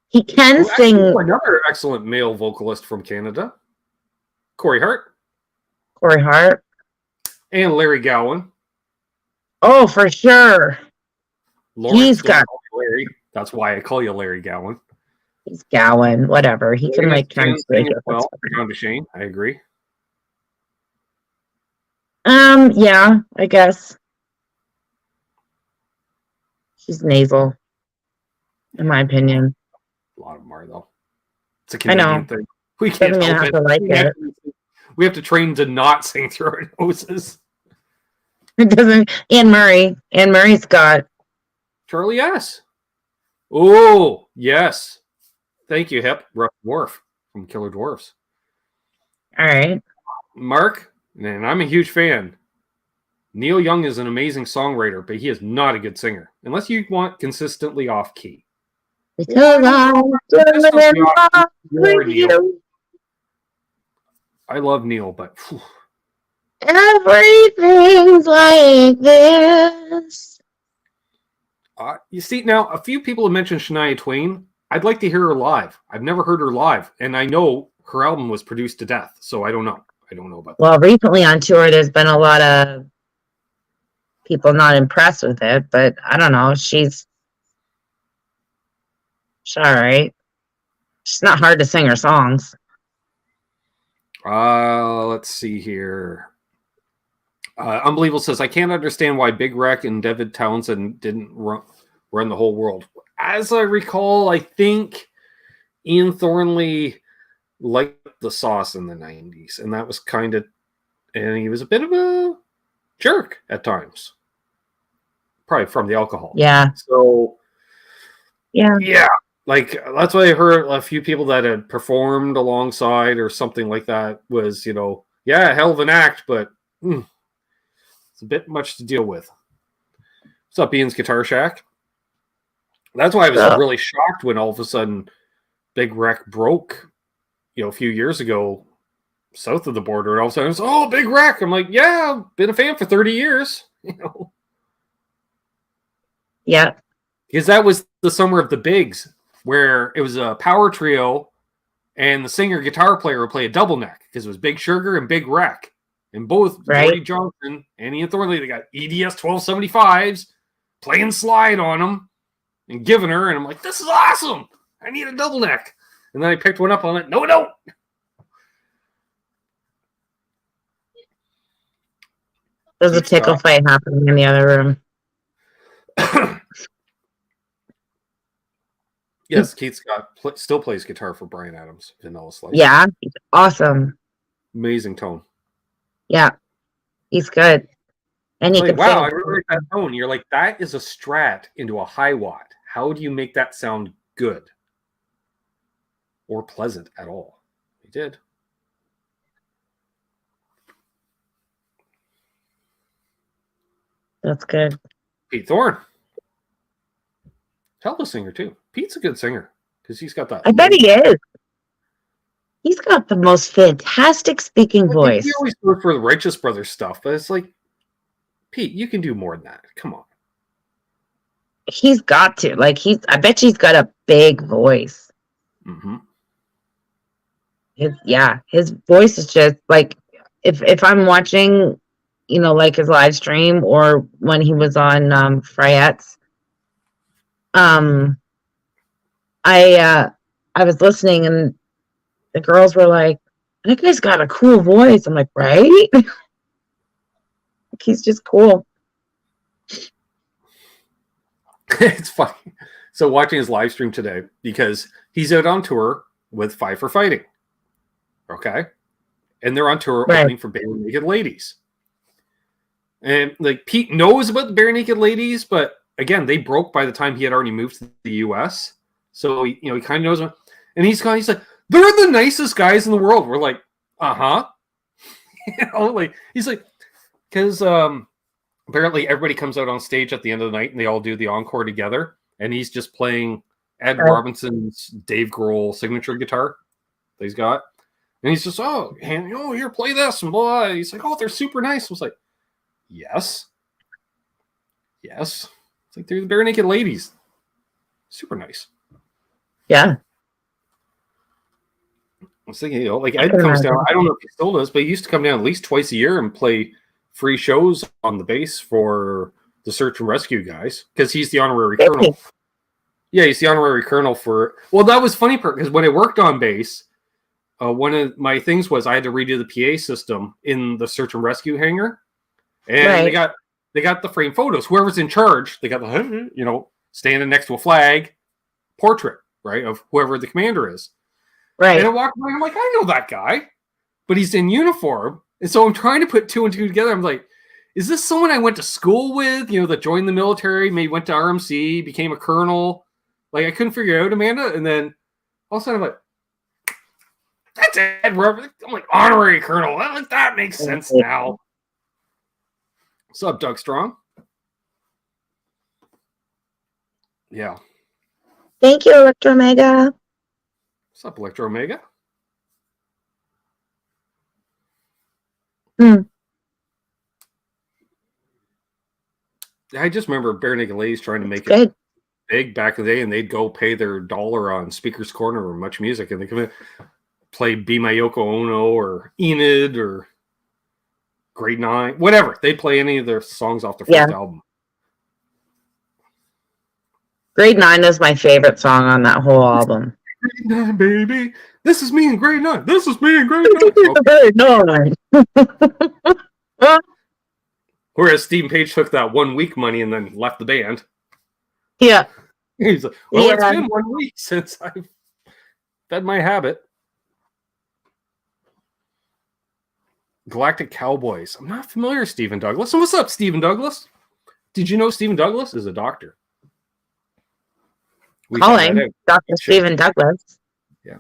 He can sing. Another excellent male vocalist from Canada. Corey Hart. Corey Hart. And Larry Gowan. Oh, for sure. Lawrence, he's got Larry. That's why I call you Larry Gowan. He's Gowan, whatever. He can like translate it. Well, John DeShane, I agree. Yeah, I guess. She's nasal, in my opinion. A lot of them are, though. It's a Canadian thing. We can't help it. To like it. We have to train to not sing through our noses. It doesn't. Anne Murray's got Charlie S. Oh, yes. Thank you, Hip. Rough Dwarf from Killer Dwarfs. All right. Mark, and I'm a huge fan. Neil Young is an amazing songwriter, but he is not a good singer. Unless you want consistently off key. Because I'm still in love with you. I love Neil, but whew. Everything's like this. You see, now, a few people have mentioned Shania Twain. I'd like to hear her live. I've never heard her live, and I know her album was produced to death, so I don't know. I don't know about that. Well, recently on tour, there's been a lot of people not impressed with it, but I don't know. She's all right. She's not hard to sing her songs. Let's see here. Unbelievable says, I can't understand why Big Wreck and David Townsend didn't run the whole world. As I recall, I think Ian Thornley liked the sauce in the 90s, and that was and he was a bit of a jerk at times. Probably from the alcohol. Yeah. So, yeah. Like, that's why I heard a few people that had performed alongside or something like that was, hell of an act, but it's a bit much to deal with. What's up, Ian's Guitar Shack? That's why I was really shocked when all of a sudden Big Wreck broke, a few years ago south of the border. And all of a sudden it was, Big Wreck. I'm like, yeah, I've been a fan for 30 years. Yeah. Because that was the summer of the Bigs, where it was a power trio and the singer guitar player would play a double neck because it was Big Sugar and Big Wreck. And both Gordy Johnson and Ian Thornley, they got EDS 1275s, playing slide on them and giving her. And I'm like, this is awesome. I need a double neck. And then I picked one up on it. No, I don't. There's a tickle fight happening in the other room. Yes, Keith Scott still plays guitar for Bryan Adams. Vanilla Slice. Yeah, he's awesome. Amazing tone. Yeah, he's good. And he can wow, I really like that tone. You're like, that is a Strat into a high watt. How do you make that sound good or pleasant at all? He did. That's good. Pete Thorne. Hell of a singer, too. Pete's a good singer because he's got that. I bet he is. He's got the most fantastic speaking voice. We always look for the Righteous Brothers stuff, but it's like, Pete, you can do more than that. Come on. He's got to. I bet he's got a big voice. Mm-hmm. His voice is just like, if I'm watching, his live stream or when he was on Fryettes, I was listening and the girls were like, that guy's got a cool voice. I'm like, right? He's just cool. It's funny. So watching his live stream today, because he's out on tour with Five for Fighting. Okay? And they're on tour opening for Bare Naked Ladies. And Pete knows about the Bare Naked Ladies, but again, they broke by the time he had already moved to the US. So he kind of knows them. And he's like, they're the nicest guys in the world. We're like, uh-huh. Like he's like, because apparently everybody comes out on stage at the end of the night and they all do the encore together, and he's just playing Ed Robinson's Dave Grohl signature guitar that he's got, and he's just here, play this and blah. He's like, they're super nice. I was like, yes. It's like they're the Bare Naked Ladies, super nice. Yeah. I was thinking, like Ed comes down. I don't know if he still does, but he used to come down at least twice a year and play free shows on the bass for the search and rescue guys because he's the honorary colonel. Yeah, he's the honorary colonel for. Well, that was funny because when I worked on bass, one of my things was I had to redo the PA system in the search and rescue hangar, and they got the frame photos. Whoever's in charge, they got the standing next to a flag portrait, right, of whoever the commander is. Right. And I walk by, I'm like, I know that guy, but he's in uniform. And so I'm trying to put two and two together. I'm like, is this someone I went to school with, that joined the military, maybe went to RMC, became a colonel? Like, I couldn't figure it out, Amanda. And then all of a sudden I'm like, that's Ed Robert. I'm like, honorary colonel. That makes sense now. What's up, Doug Strong? Yeah. Thank you, Electromega. What's up, Electro Omega? I just remember Bare Naked Ladies trying to make it big back in the day, and they'd go pay their $1 on Speaker's Corner or Much Music, and they come in, play Be My Yoko Ono or Enid or Grade 9, whatever. They'd play any of their songs off their first album. Grade 9 is my favorite song on that whole album. Grade 9, baby. This is me in Grade 9. This is me in Grade 9. Whereas Stephen Page took that 1 week money and then left the band. Yeah. He's like, it's been 1 week since I've fed my habit. Galactic Cowboys. I'm not familiar with Stephen Douglas. And what's up, Stephen Douglas? Did you know Stephen Douglas is a doctor? Calling Dr. Stephen Douglas. Yeah.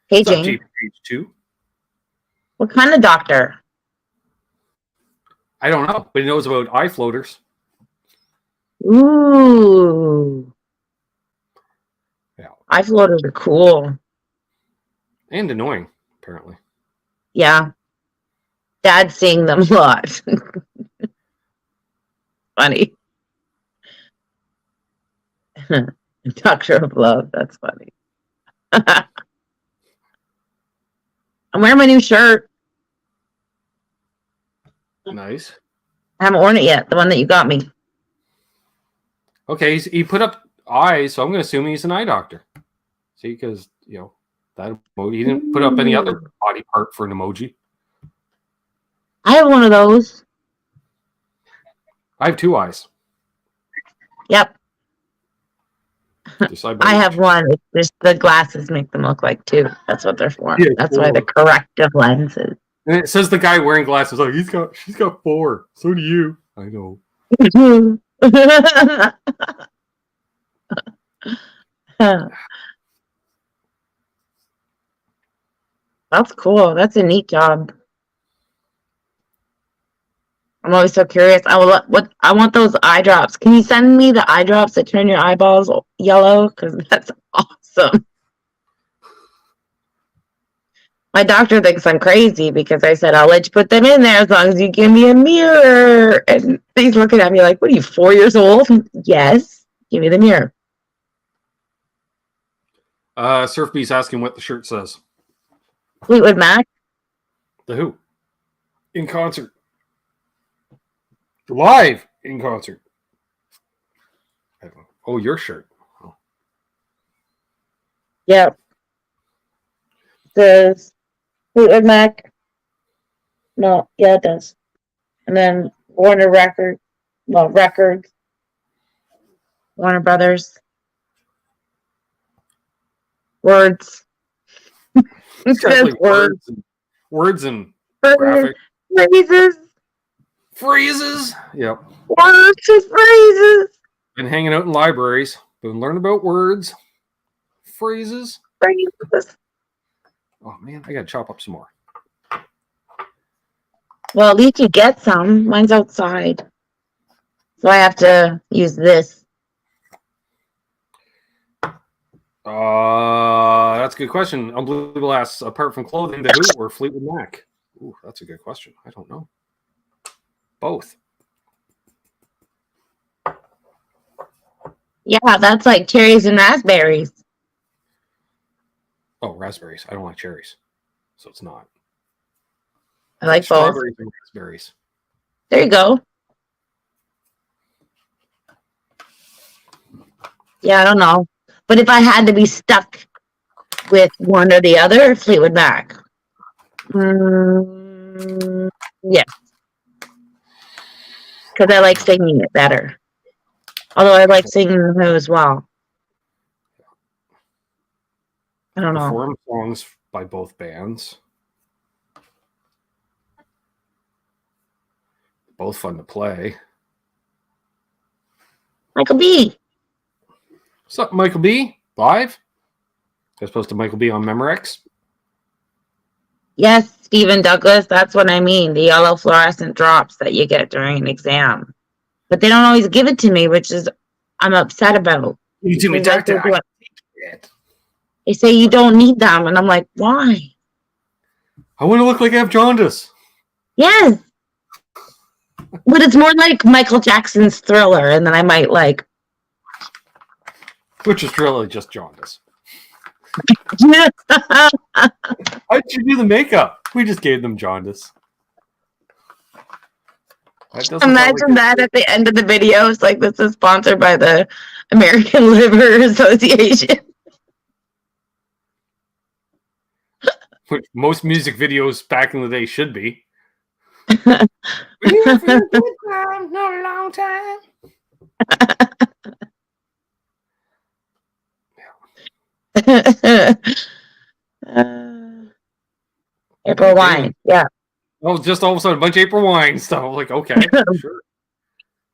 Paging. Page 2. What kind of doctor? I don't know, but he knows about eye floaters. Ooh. Yeah. Eye floaters are cool. And annoying, apparently. Yeah. Dad's seeing them a lot. Funny. Doctor of Love, that's funny. I'm wearing my new shirt. Nice. I haven't worn it yet, the one that you got me. Okay, he put up eyes, so I'm going to assume he's an eye doctor. See, because, that emoji, he didn't put up any other body part for an emoji. I have one of those. I have 2 eyes. Yep. I have one. It's just the glasses make them look like 2. That's what they're for. Yeah, that's 4. Why the corrective lenses. And it says the guy wearing glasses, like she's got 4. So do you. I know. That's cool. That's a neat job. I'm always so curious. I want those eye drops. Can you send me the eye drops that turn your eyeballs yellow? Because that's awesome. My doctor thinks I'm crazy because I said, I'll let you put them in there as long as you give me a mirror. And he's looking at me like, what are you, 4 years old? Yes. Give me the mirror. Surf B's asking what the shirt says. Fleetwood Mac? The Who. In concert. Live in concert. Oh, your shirt. Oh. Yep. Says Fleetwood Mac. No, yeah, it does. And then Warner Records. Warner Brothers. Words. It says words. Words and graphic. Phrases. Yep. Words and phrases. Been hanging out in libraries. Been learning about words. Phrases. Phrases. Oh, man. I got to chop up some more. Well, at least you get some. Mine's outside. So I have to use this. That's a good question. Unbelievable asks, apart from clothing, the Who or Fleetwood Mac? Ooh, that's a good question. I don't know. Both. Yeah, that's like cherries and raspberries. Oh, raspberries. I don't like cherries. So it's not. I like both. Strawberries and raspberries. There you go. Yeah, I don't know. But if I had to be stuck with one or the other, Fleetwood Mac. Yeah. Because I like singing it better. Although I like singing the Who as well. I don't know. Perform songs by both bands. Both fun to play. Michael B. What's up, Michael B? Live? As opposed to Michael B on Memorex? Yes, Stephen Douglas. That's what I mean. The yellow fluorescent drops that you get during an exam. But they don't always give it to me, which is I'm upset about. You do me, doctor. They say you don't need them. And I'm like, why? I want to look like I have jaundice. Yes. But it's more like Michael Jackson's Thriller. And then I might like. Which is really just jaundice. Yeah. How'd you do the makeup? We just gave them jaundice. Imagine that at the end of the video. It's like, this is sponsored by the American Liver Association. Which most music videos back in the day should be. Not a long time. April Wine, yeah. Oh, just all of a sudden a bunch of April Wine stuff. I was like, okay, sure.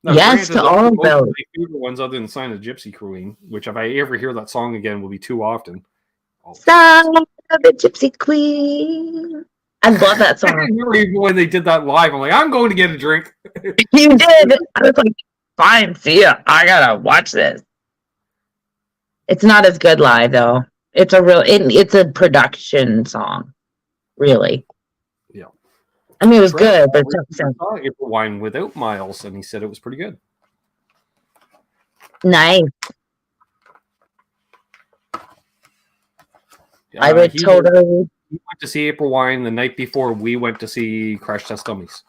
Now, yes, to all of those. My favorite ones, other than "Sign of Gypsy Queen," which if I ever hear that song again, will be too often. Song of the Gypsy Queen. I love that song. I remember even when they did that live, I'm like, I'm going to get a drink. You did. I was like, fine, see ya. I gotta watch this. It's not as good live though. It's it's a production song, really. Yeah. I mean, it was good, but I saw April Wine without Miles, and he said it was pretty good. Nice. I would totally. He went to see April Wine the night before we went to see Crash Test Dummies.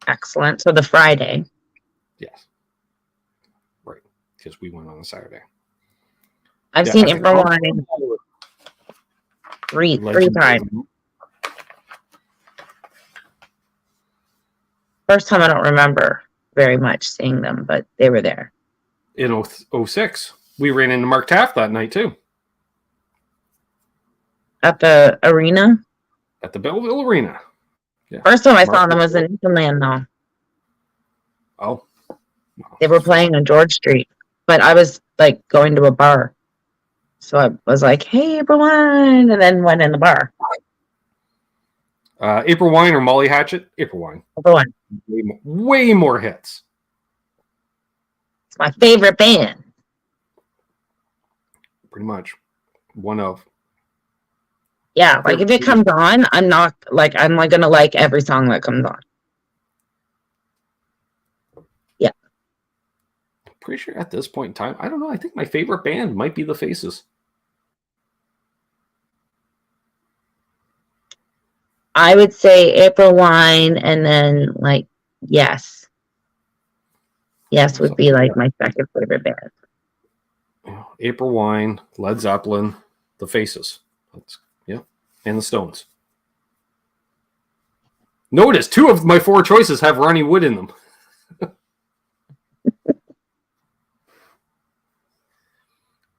Excellent. So the Friday. Yes. Right. Because we went on a Saturday. I've seen April Wine three times. First time I don't remember very much seeing them, but they were there. In 06, we ran into Mark Taft that night too. At the arena? At the Belleville Arena. Yeah. First time I saw them was in Newfoundland, though. Oh. They were playing on George Street, but I was like going to a bar. So I was like, hey, April Wine, and then went in the bar. April Wine or Molly Hatchet? April Wine. April Wine. Way more hits. It's my favorite band. Pretty much. One of. Yeah, like if it comes on, I'm like gonna like every song that comes on. Yeah. Pretty sure at this point in time, I don't know. I think my favorite band might be The Faces. I would say April Wine, and then like Yes. Yes would be like my second favorite band. April Wine, Led Zeppelin, The Faces. And the Stones. Notice 2 of my 4 choices have Ronnie Wood in them.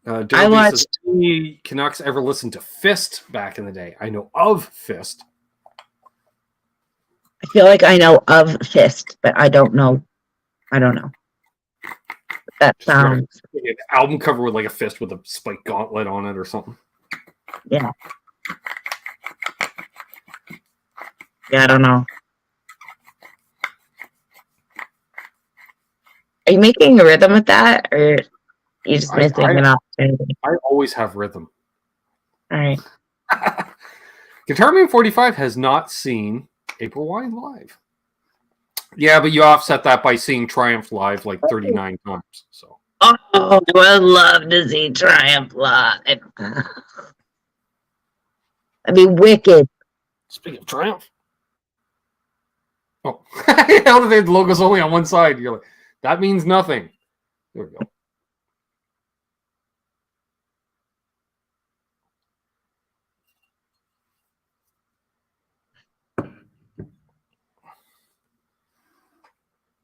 I watched. Any Canucks ever listened to Fist back in the day? I know of Fist. I feel like I know of Fist, but I don't know. That sounds. An album cover with like a fist with a spiked gauntlet on it or something. Yeah. Yeah, I don't know. Are you making a rhythm with that, or you just missing an opportunity? I always have rhythm. All right. Guitar Man 45 has not seen April Wine live. Yeah, but you offset that by seeing Triumph live like 39 times. So. Oh, I would love to see Triumph live. That'd be wicked. Speaking of Triumph. Oh, the logo's only on one side. You're like, that means nothing. There we go.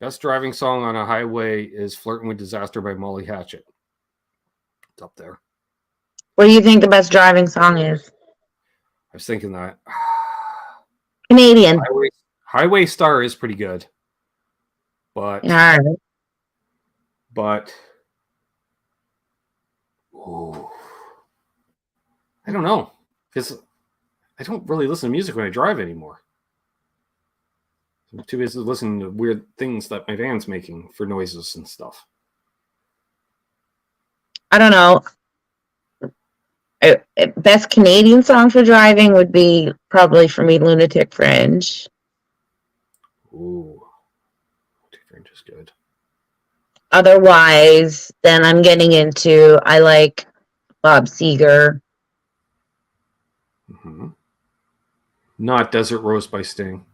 Best driving song on a highway is Flirting with Disaster by Molly Hatchet. It's up there. What do you think the best driving song is? I was thinking that. Canadian. Highway Star is pretty good. But Yeah, all right. But ooh, I don't know, because I don't really listen to music when I drive anymore. I'm too busy listening to weird things that my van's making for noises and stuff. I don't know. Best Canadian song for driving would be probably for me Lunatic Fringe. Ooh, Lunatic Fringe is good. Otherwise, then I'm getting into, I like Bob Seger. Mm-hmm. Not Desert Rose by Sting.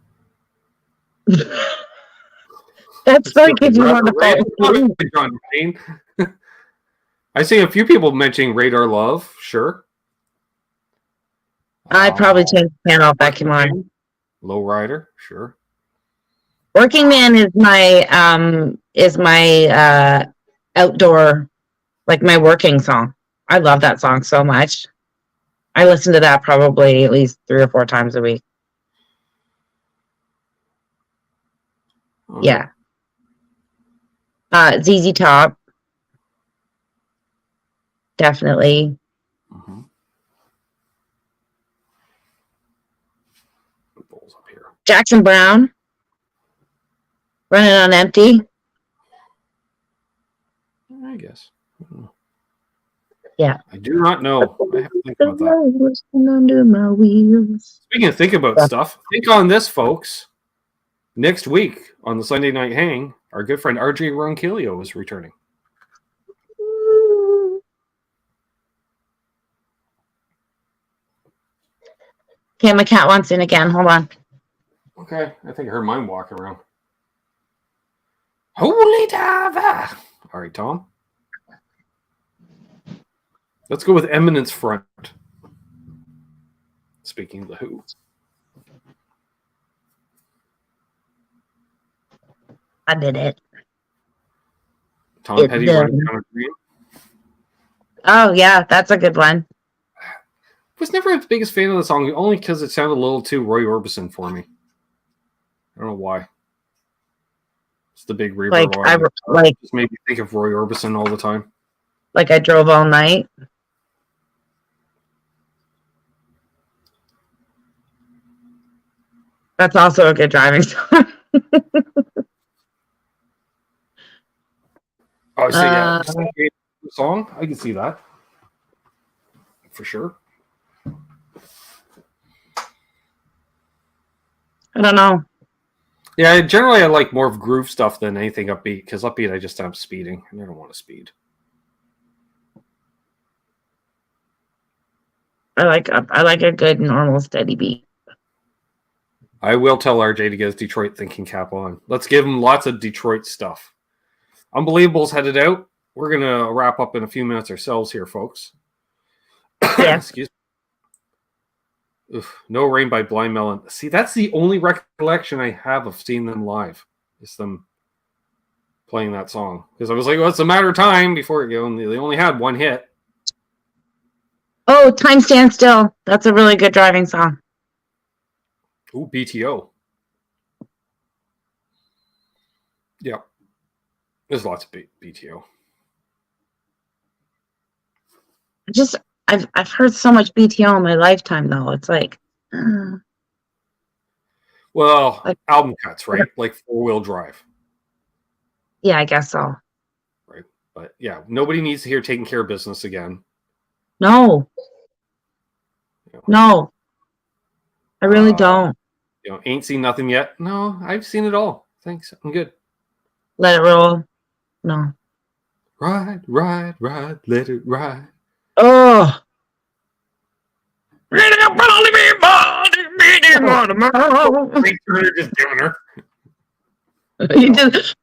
That's like if you want to John Payne. I see a few people mentioning Radar Love. Sure. I'd probably change the channel if that came on. Lowrider. Sure. Working Man is my outdoor, like my working song. I love that song so much. I listen to that probably at least 3 or 4 times a week. Yeah. ZZ Top. Definitely. Mm-hmm. Up here. Jackson Brown. Running on Empty. I guess. Yeah. I do not know. I have to think about that. Under my wheels. Speaking of think about stuff, think on this, folks. Next week on the Sunday Night Hang, our good friend RJ Ronquillo is returning. Okay, my cat wants in again. Hold on. Okay, I think I heard mine walk around. Holy diver! All right, Tom. Let's go with Eminence Front. Speaking of the Who. I did it. Tom Petty running down a dream. Oh, yeah, that's a good one. I was never the biggest fan of the song, only because it sounded a little too Roy Orbison for me. I don't know why. It's the big reverb. Like just made me think of Roy Orbison all the time. Like I Drove All Night. That's also a good driving song. Oh, so yeah, song. I can see that for sure. I don't know. Yeah, generally I like more of groove stuff than anything upbeat, because upbeat I just am speeding and I don't want to speed. I like a good normal steady beat. I will tell RJ to get his Detroit thinking cap on. Let's give him lots of Detroit stuff. Unbelievable's headed out. We're gonna wrap up in a few minutes ourselves here, folks. Yeah. Excuse me. Oof, No Rain by Blind Melon. See, that's the only recollection I have of seeing them live. Is them playing that song. Because I was like, well, it's a matter of time before they only had one hit. Oh, Time Stand Still. That's a really good driving song. Ooh, BTO. Yeah. There's lots of BTO. I've heard so much BTO in my lifetime, though. It's like, Well, Like, album cuts, right? Like 4-wheel drive, yeah, I guess so. right? But yeah, nobody needs to hear Taking Care of Business again. No, You know, no, I really don't. Ain't seen nothing yet. No, I've seen it all. Thanks, I'm good. Let it roll. No. Ride, ride, ride, let it ride. Oh. Frank Turner just giving her. You just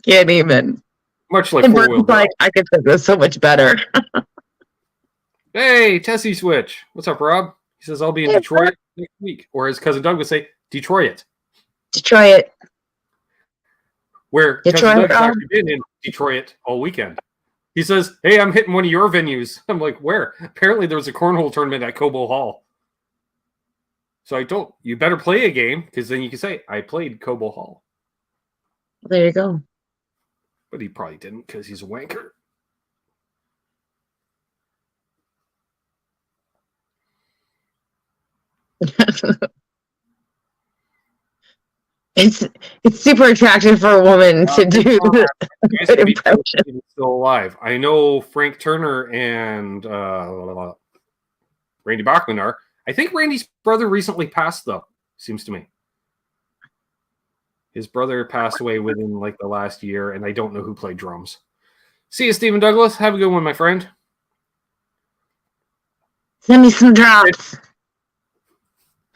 can't even. Much like And 4-wheel Burton's like, drive. I could say this so much better. Hey, Tesi Switch. What's up, Rob? He says, I'll be in Detroit next week. Or his cousin Doug would say, Detroit. Detroit. Where cousin Doug has actually been in Detroit all weekend. He says, hey, I'm hitting one of your venues. I'm like, where? Apparently there was a cornhole tournament at Cobo Hall. So I told you better play a game, because then you can say, I played Cobo Hall. There you go. But he probably didn't, because he's a wanker. It's super attractive for a woman to do a good impression. He's still alive. I know Frank Turner and Randy Bachman are. I think Randy's brother recently passed, though, seems to me. His brother passed away within like the last year, and I don't know who played drums. See you, Stephen Douglas. Have a good one, my friend. Send me some drops.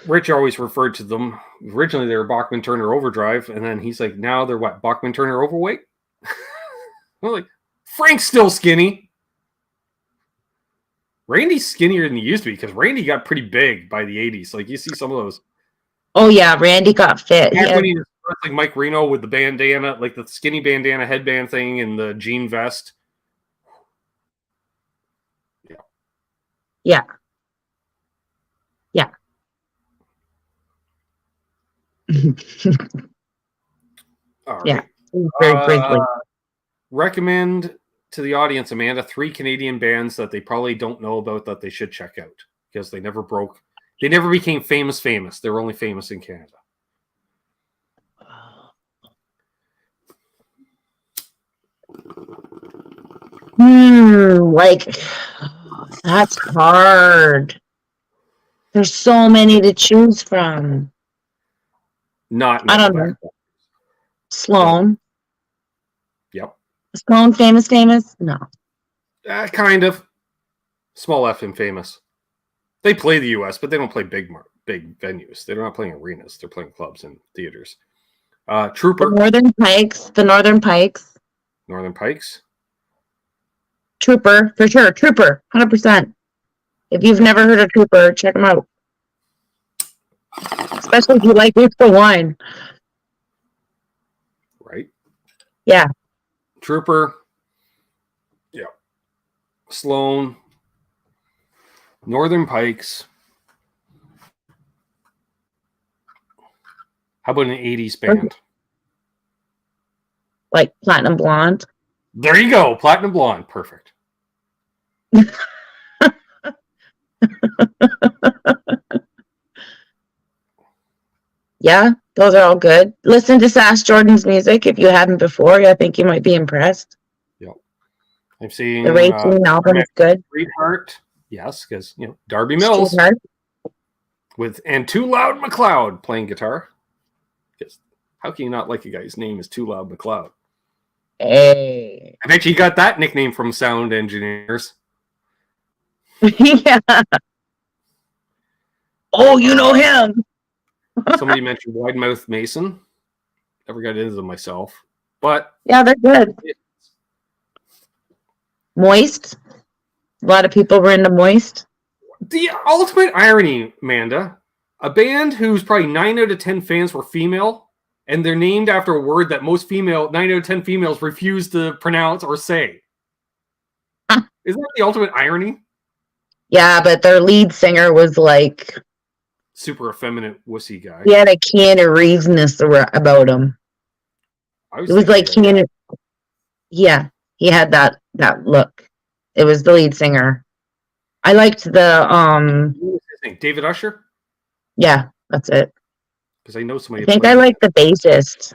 Rich always referred to them. Originally, they were Bachman Turner Overdrive, and then he's like, now they're what? Bachman Turner Overweight? I'm like, Frank's still skinny. Randy's skinnier than he used to be because Randy got pretty big by the 80s. Like, you see some of those. Oh, yeah. Randy got fit. When he was like Mike Reno with the bandana, like the skinny bandana headband thing and the jean vest. Yeah. Yeah. All right. Yeah. Very briefly. Recommend to the audience, Amanda, 3 Canadian bands that they probably don't know about that they should check out because they never broke. They never became famous. They were only famous in Canada. Like, that's hard. There's so many to choose from. Not I don't know. Sloan. Yep. Sloan famous? No. Kind of. Small F and famous. They play the U.S., but they don't play big venues. They're not playing arenas. They're playing clubs and theaters. Trooper. The Northern Pikes. Northern Pikes. Trooper, for sure. Trooper, 100%. If you've never heard of Trooper, check them out. Especially if you like Whiskey wine. Right? Yeah. Trooper. Yeah. Sloan. Northern Pikes. How about an 80s band? Like Platinum Blonde. There you go. Platinum Blonde. Perfect. Yeah, those are all good. Listen to Sash Jordan's music if you hadn't before. I think you might be impressed. Yep. I've seen the Racing album is good. Sweetheart. Yes, because Darby Mills and Too Loud McLeod playing guitar. Because how can you not like a guy whose name is Too Loud McLeod? Hey. I bet you got that nickname from sound engineers. Yeah. Oh, you know him. Somebody mentioned Wide Mouth Mason. Never got into them myself. But yeah, they're good. Moist. A lot of people were into Moist. The ultimate irony, Amanda. A band whose probably 9 out of 10 fans were female, and they're named after a word that most 9 out of 10 females refuse to pronounce or say. Huh. Isn't that the ultimate irony? Yeah, but their lead singer was like super effeminate wussy guy. He had a Keanu Reeves-ness about him. It was like Keanu. Yeah, he had that look. It was the lead singer. I liked the What was his name? David Usher? Yeah, that's it. Because I know somebody. I think I like the bassist.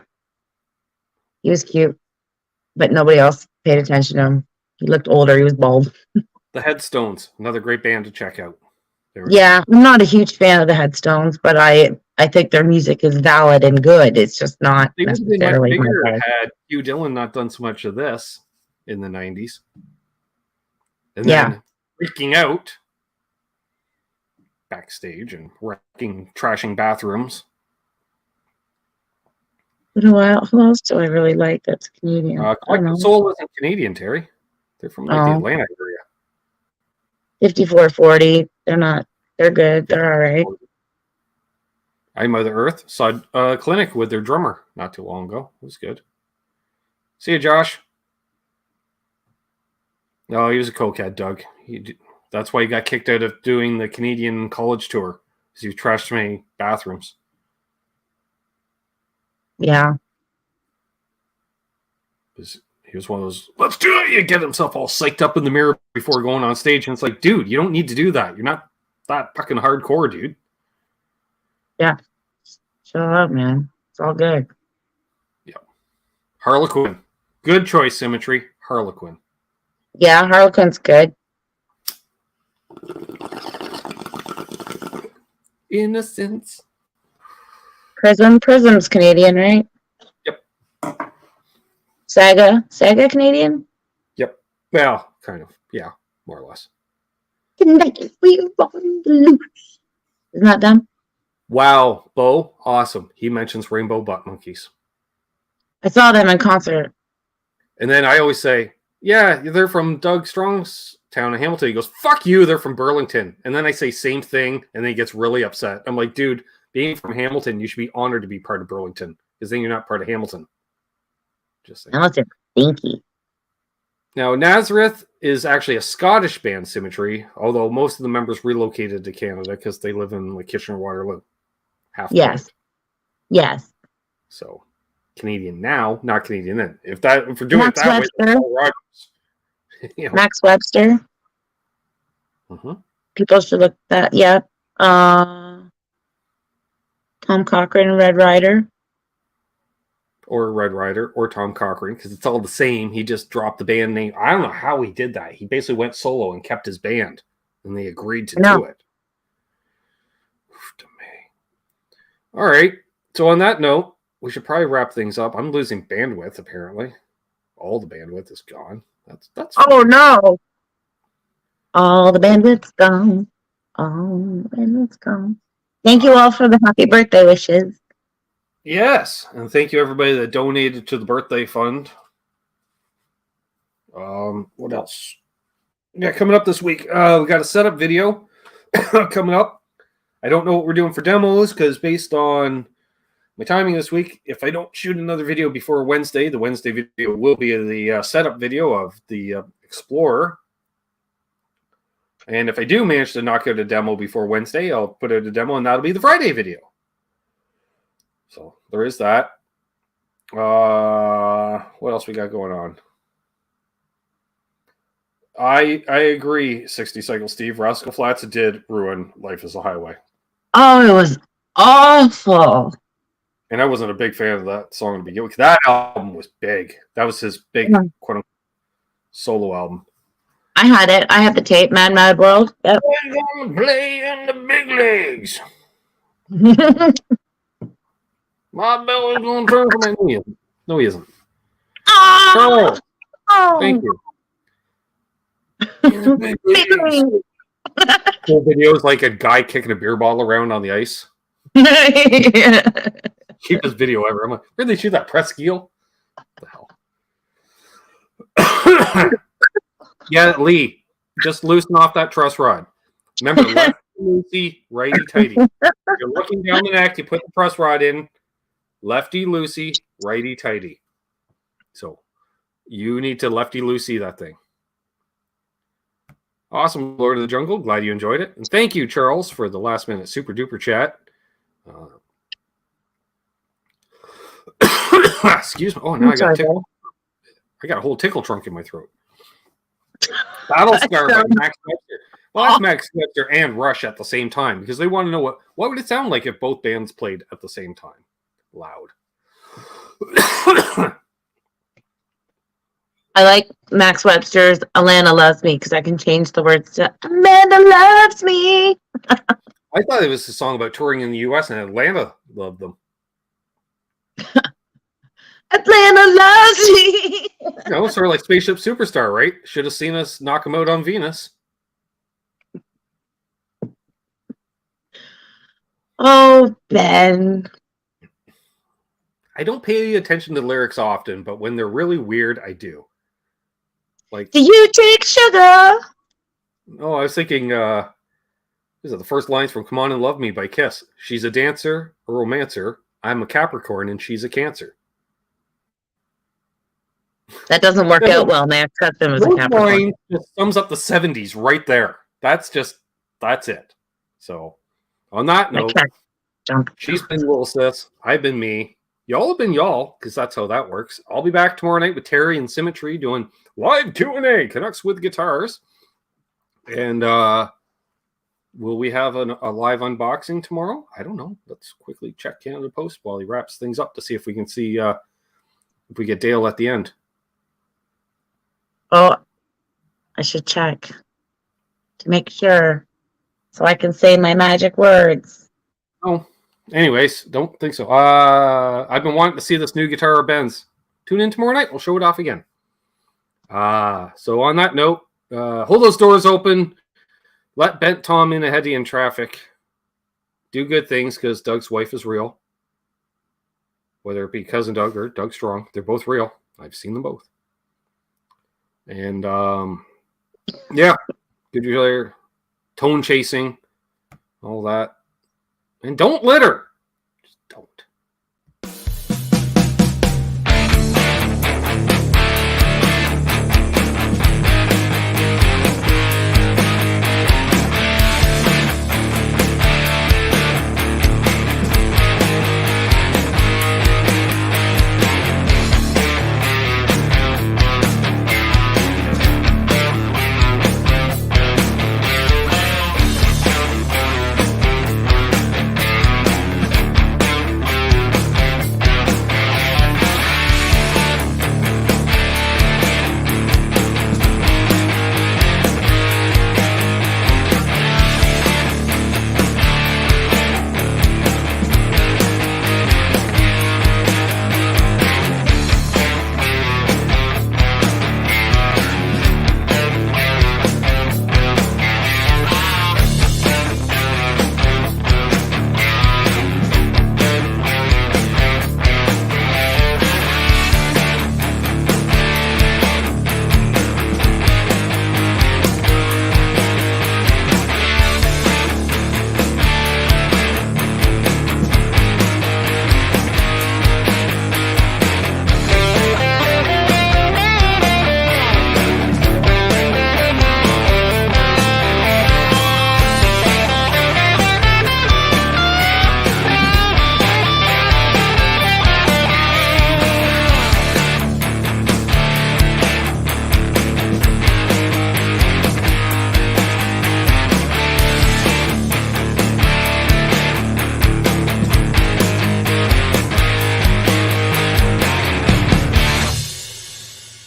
He was cute, but nobody else paid attention to him. He looked older. He was bald. The Headstones, another great band to check out. Yeah, I'm not a huge fan of the Headstones, but I think their music is valid and good. It's just not They would have been much necessarily my bigger favorite. had Hugh Dillon not done so much of this in the 90s. And Yeah. then freaking out backstage and trashing bathrooms. Who else do I really like that's Canadian? I don't Collective know. Soul isn't Canadian, Terry. They're from like the Oh. Atlanta area. 5440. They're good. They're all right. I Mother Earth saw a clinic with their drummer not too long ago. It was good. See you, Josh. No, he was a cokehead, Doug. That's why he got kicked out of doing the Canadian college tour, because he trashed many bathrooms. Yeah. He was one of those, let's do it. You get himself all psyched up in the mirror before going on stage. And it's like, dude, you don't need to do that. You're not that fucking hardcore, dude. Yeah. Shut up, man. It's all good. Yeah. Harlequin. Good choice, Symmetry. Harlequin. Yeah, Harlequin's good. Innocence. Prism's Canadian, right? Yep. Saga Canadian? Yep. Well, kind of. Yeah, more or less. Isn't that them? Wow, Bo, awesome. He mentions Rainbow Butt Monkeys. I saw them in concert. And then I always say, yeah, they're from Doug Strong's town in Hamilton. He goes, fuck you, they're from Burlington. And then I say same thing, and then he gets really upset. I'm like, dude, being from Hamilton, you should be honored to be part of Burlington, because then you're not part of Hamilton. Just saying. Hamilton, stinky. Now, Nazareth is actually a Scottish band, Symmetry, although most of the members relocated to Canada because they live in like Kitchener-Waterloo. Yes. Yes. So, Canadian now, not Canadian then. If we're doing Max it that Webster. way, Paul Rogers. You know. Max Webster. Mm-hmm. People should look that. Yeah. Tom Cochran, Red Rider. Or Red Rider, or Tom Cochran, because it's all the same. He just dropped the band name. I don't know how he did that. He basically went solo and kept his band, and they agreed to do it. Oof, to me. All right. So on that note, we should probably wrap things up. I'm losing bandwidth, apparently. All the bandwidth is gone. That's fine. Oh, no. All the bandwidth's gone. All the bandwidth's gone. Thank you all for the happy birthday wishes. Yes, and thank you everybody that donated to the birthday fund. What else? Yeah, coming up this week, we got a setup video coming up. I don't know what we're doing for demos because based on my timing this week, if I don't shoot another video before Wednesday, the Wednesday video will be the setup video of the Explorer. And if I do manage to knock out a demo before Wednesday, I'll put out a demo, and that'll be the Friday video. So there is that. What else we got going on? I agree, 60 Cycle Steve. Rascal Flatts did ruin Life is a Highway. Oh, it was awful. And I wasn't a big fan of that song to begin with. That album was big. That was his big, quote unquote, solo album. I had it. I had the tape, Mad World. Yep. We're gonna play in the big leagues. My belly's gonna turn for my knee. No, he isn't. Charles, thank you. Cool videos like a guy kicking a beer bottle around on the ice. Cheapest video ever. I'm like, where'd they shoot that? Presqu'île? What the hell? Yeah, Lee, just loosen off that truss rod. Remember, lefty loosey, righty tighty. You're looking down the neck, you put the truss rod in, lefty loosey, righty tighty. So you need to lefty loosey that thing. Awesome, Lord of the Jungle. Glad you enjoyed it. And thank you, Charles, for the last minute super duper chat. Excuse me. Oh, now I got a tickle. I got a whole tickle trunk in my throat. Battle Scar by Max Webster. Well, that's Max Webster and Rush at the same time because they want to know what would it sound like if both bands played at the same time, loud. I like Max Webster's Alana Loves Me because I can change the words to Amanda Loves Me. I thought it was a song about touring in the U.S. and Atlanta loved them. Atlanta loves me. Sort of like Spaceship Superstar, right? Should have seen us knock him out on Venus. Oh, Ben. I don't pay attention to lyrics often, but when they're really weird, I do. Like, do you take sugar? Oh, I was thinking, is it the first lines from Come On and Love Me by Kiss? She's a dancer, a romancer. I'm a Capricorn and she's a Cancer. That doesn't work out well. Max Custom is a Capricorn. Line just sums up the 70s right there. That's it. So, on that note, she's been little sis. I've been me. Y'all have been y'all, because that's how that works. I'll be back tomorrow night with Terry and Symmetry doing live Q&A, Canucks with Guitars. And will we have a live unboxing tomorrow? I don't know. Let's quickly check Canada Post while he wraps things up to see if we can see if we get Dale at the end. Oh, I should check to make sure so I can say my magic words. Oh, anyways, don't think so. I've been wanting to see this new guitar of Ben's. Tune in tomorrow night. We'll show it off again. So on that note, hold those doors open. Let Bent Tom in ahead of you in traffic. Do good things because Doug's wife is real. Whether it be Cousin Doug or Doug Strong, they're both real. I've seen them both. And yeah, good to hear tone chasing, all that. And don't litter.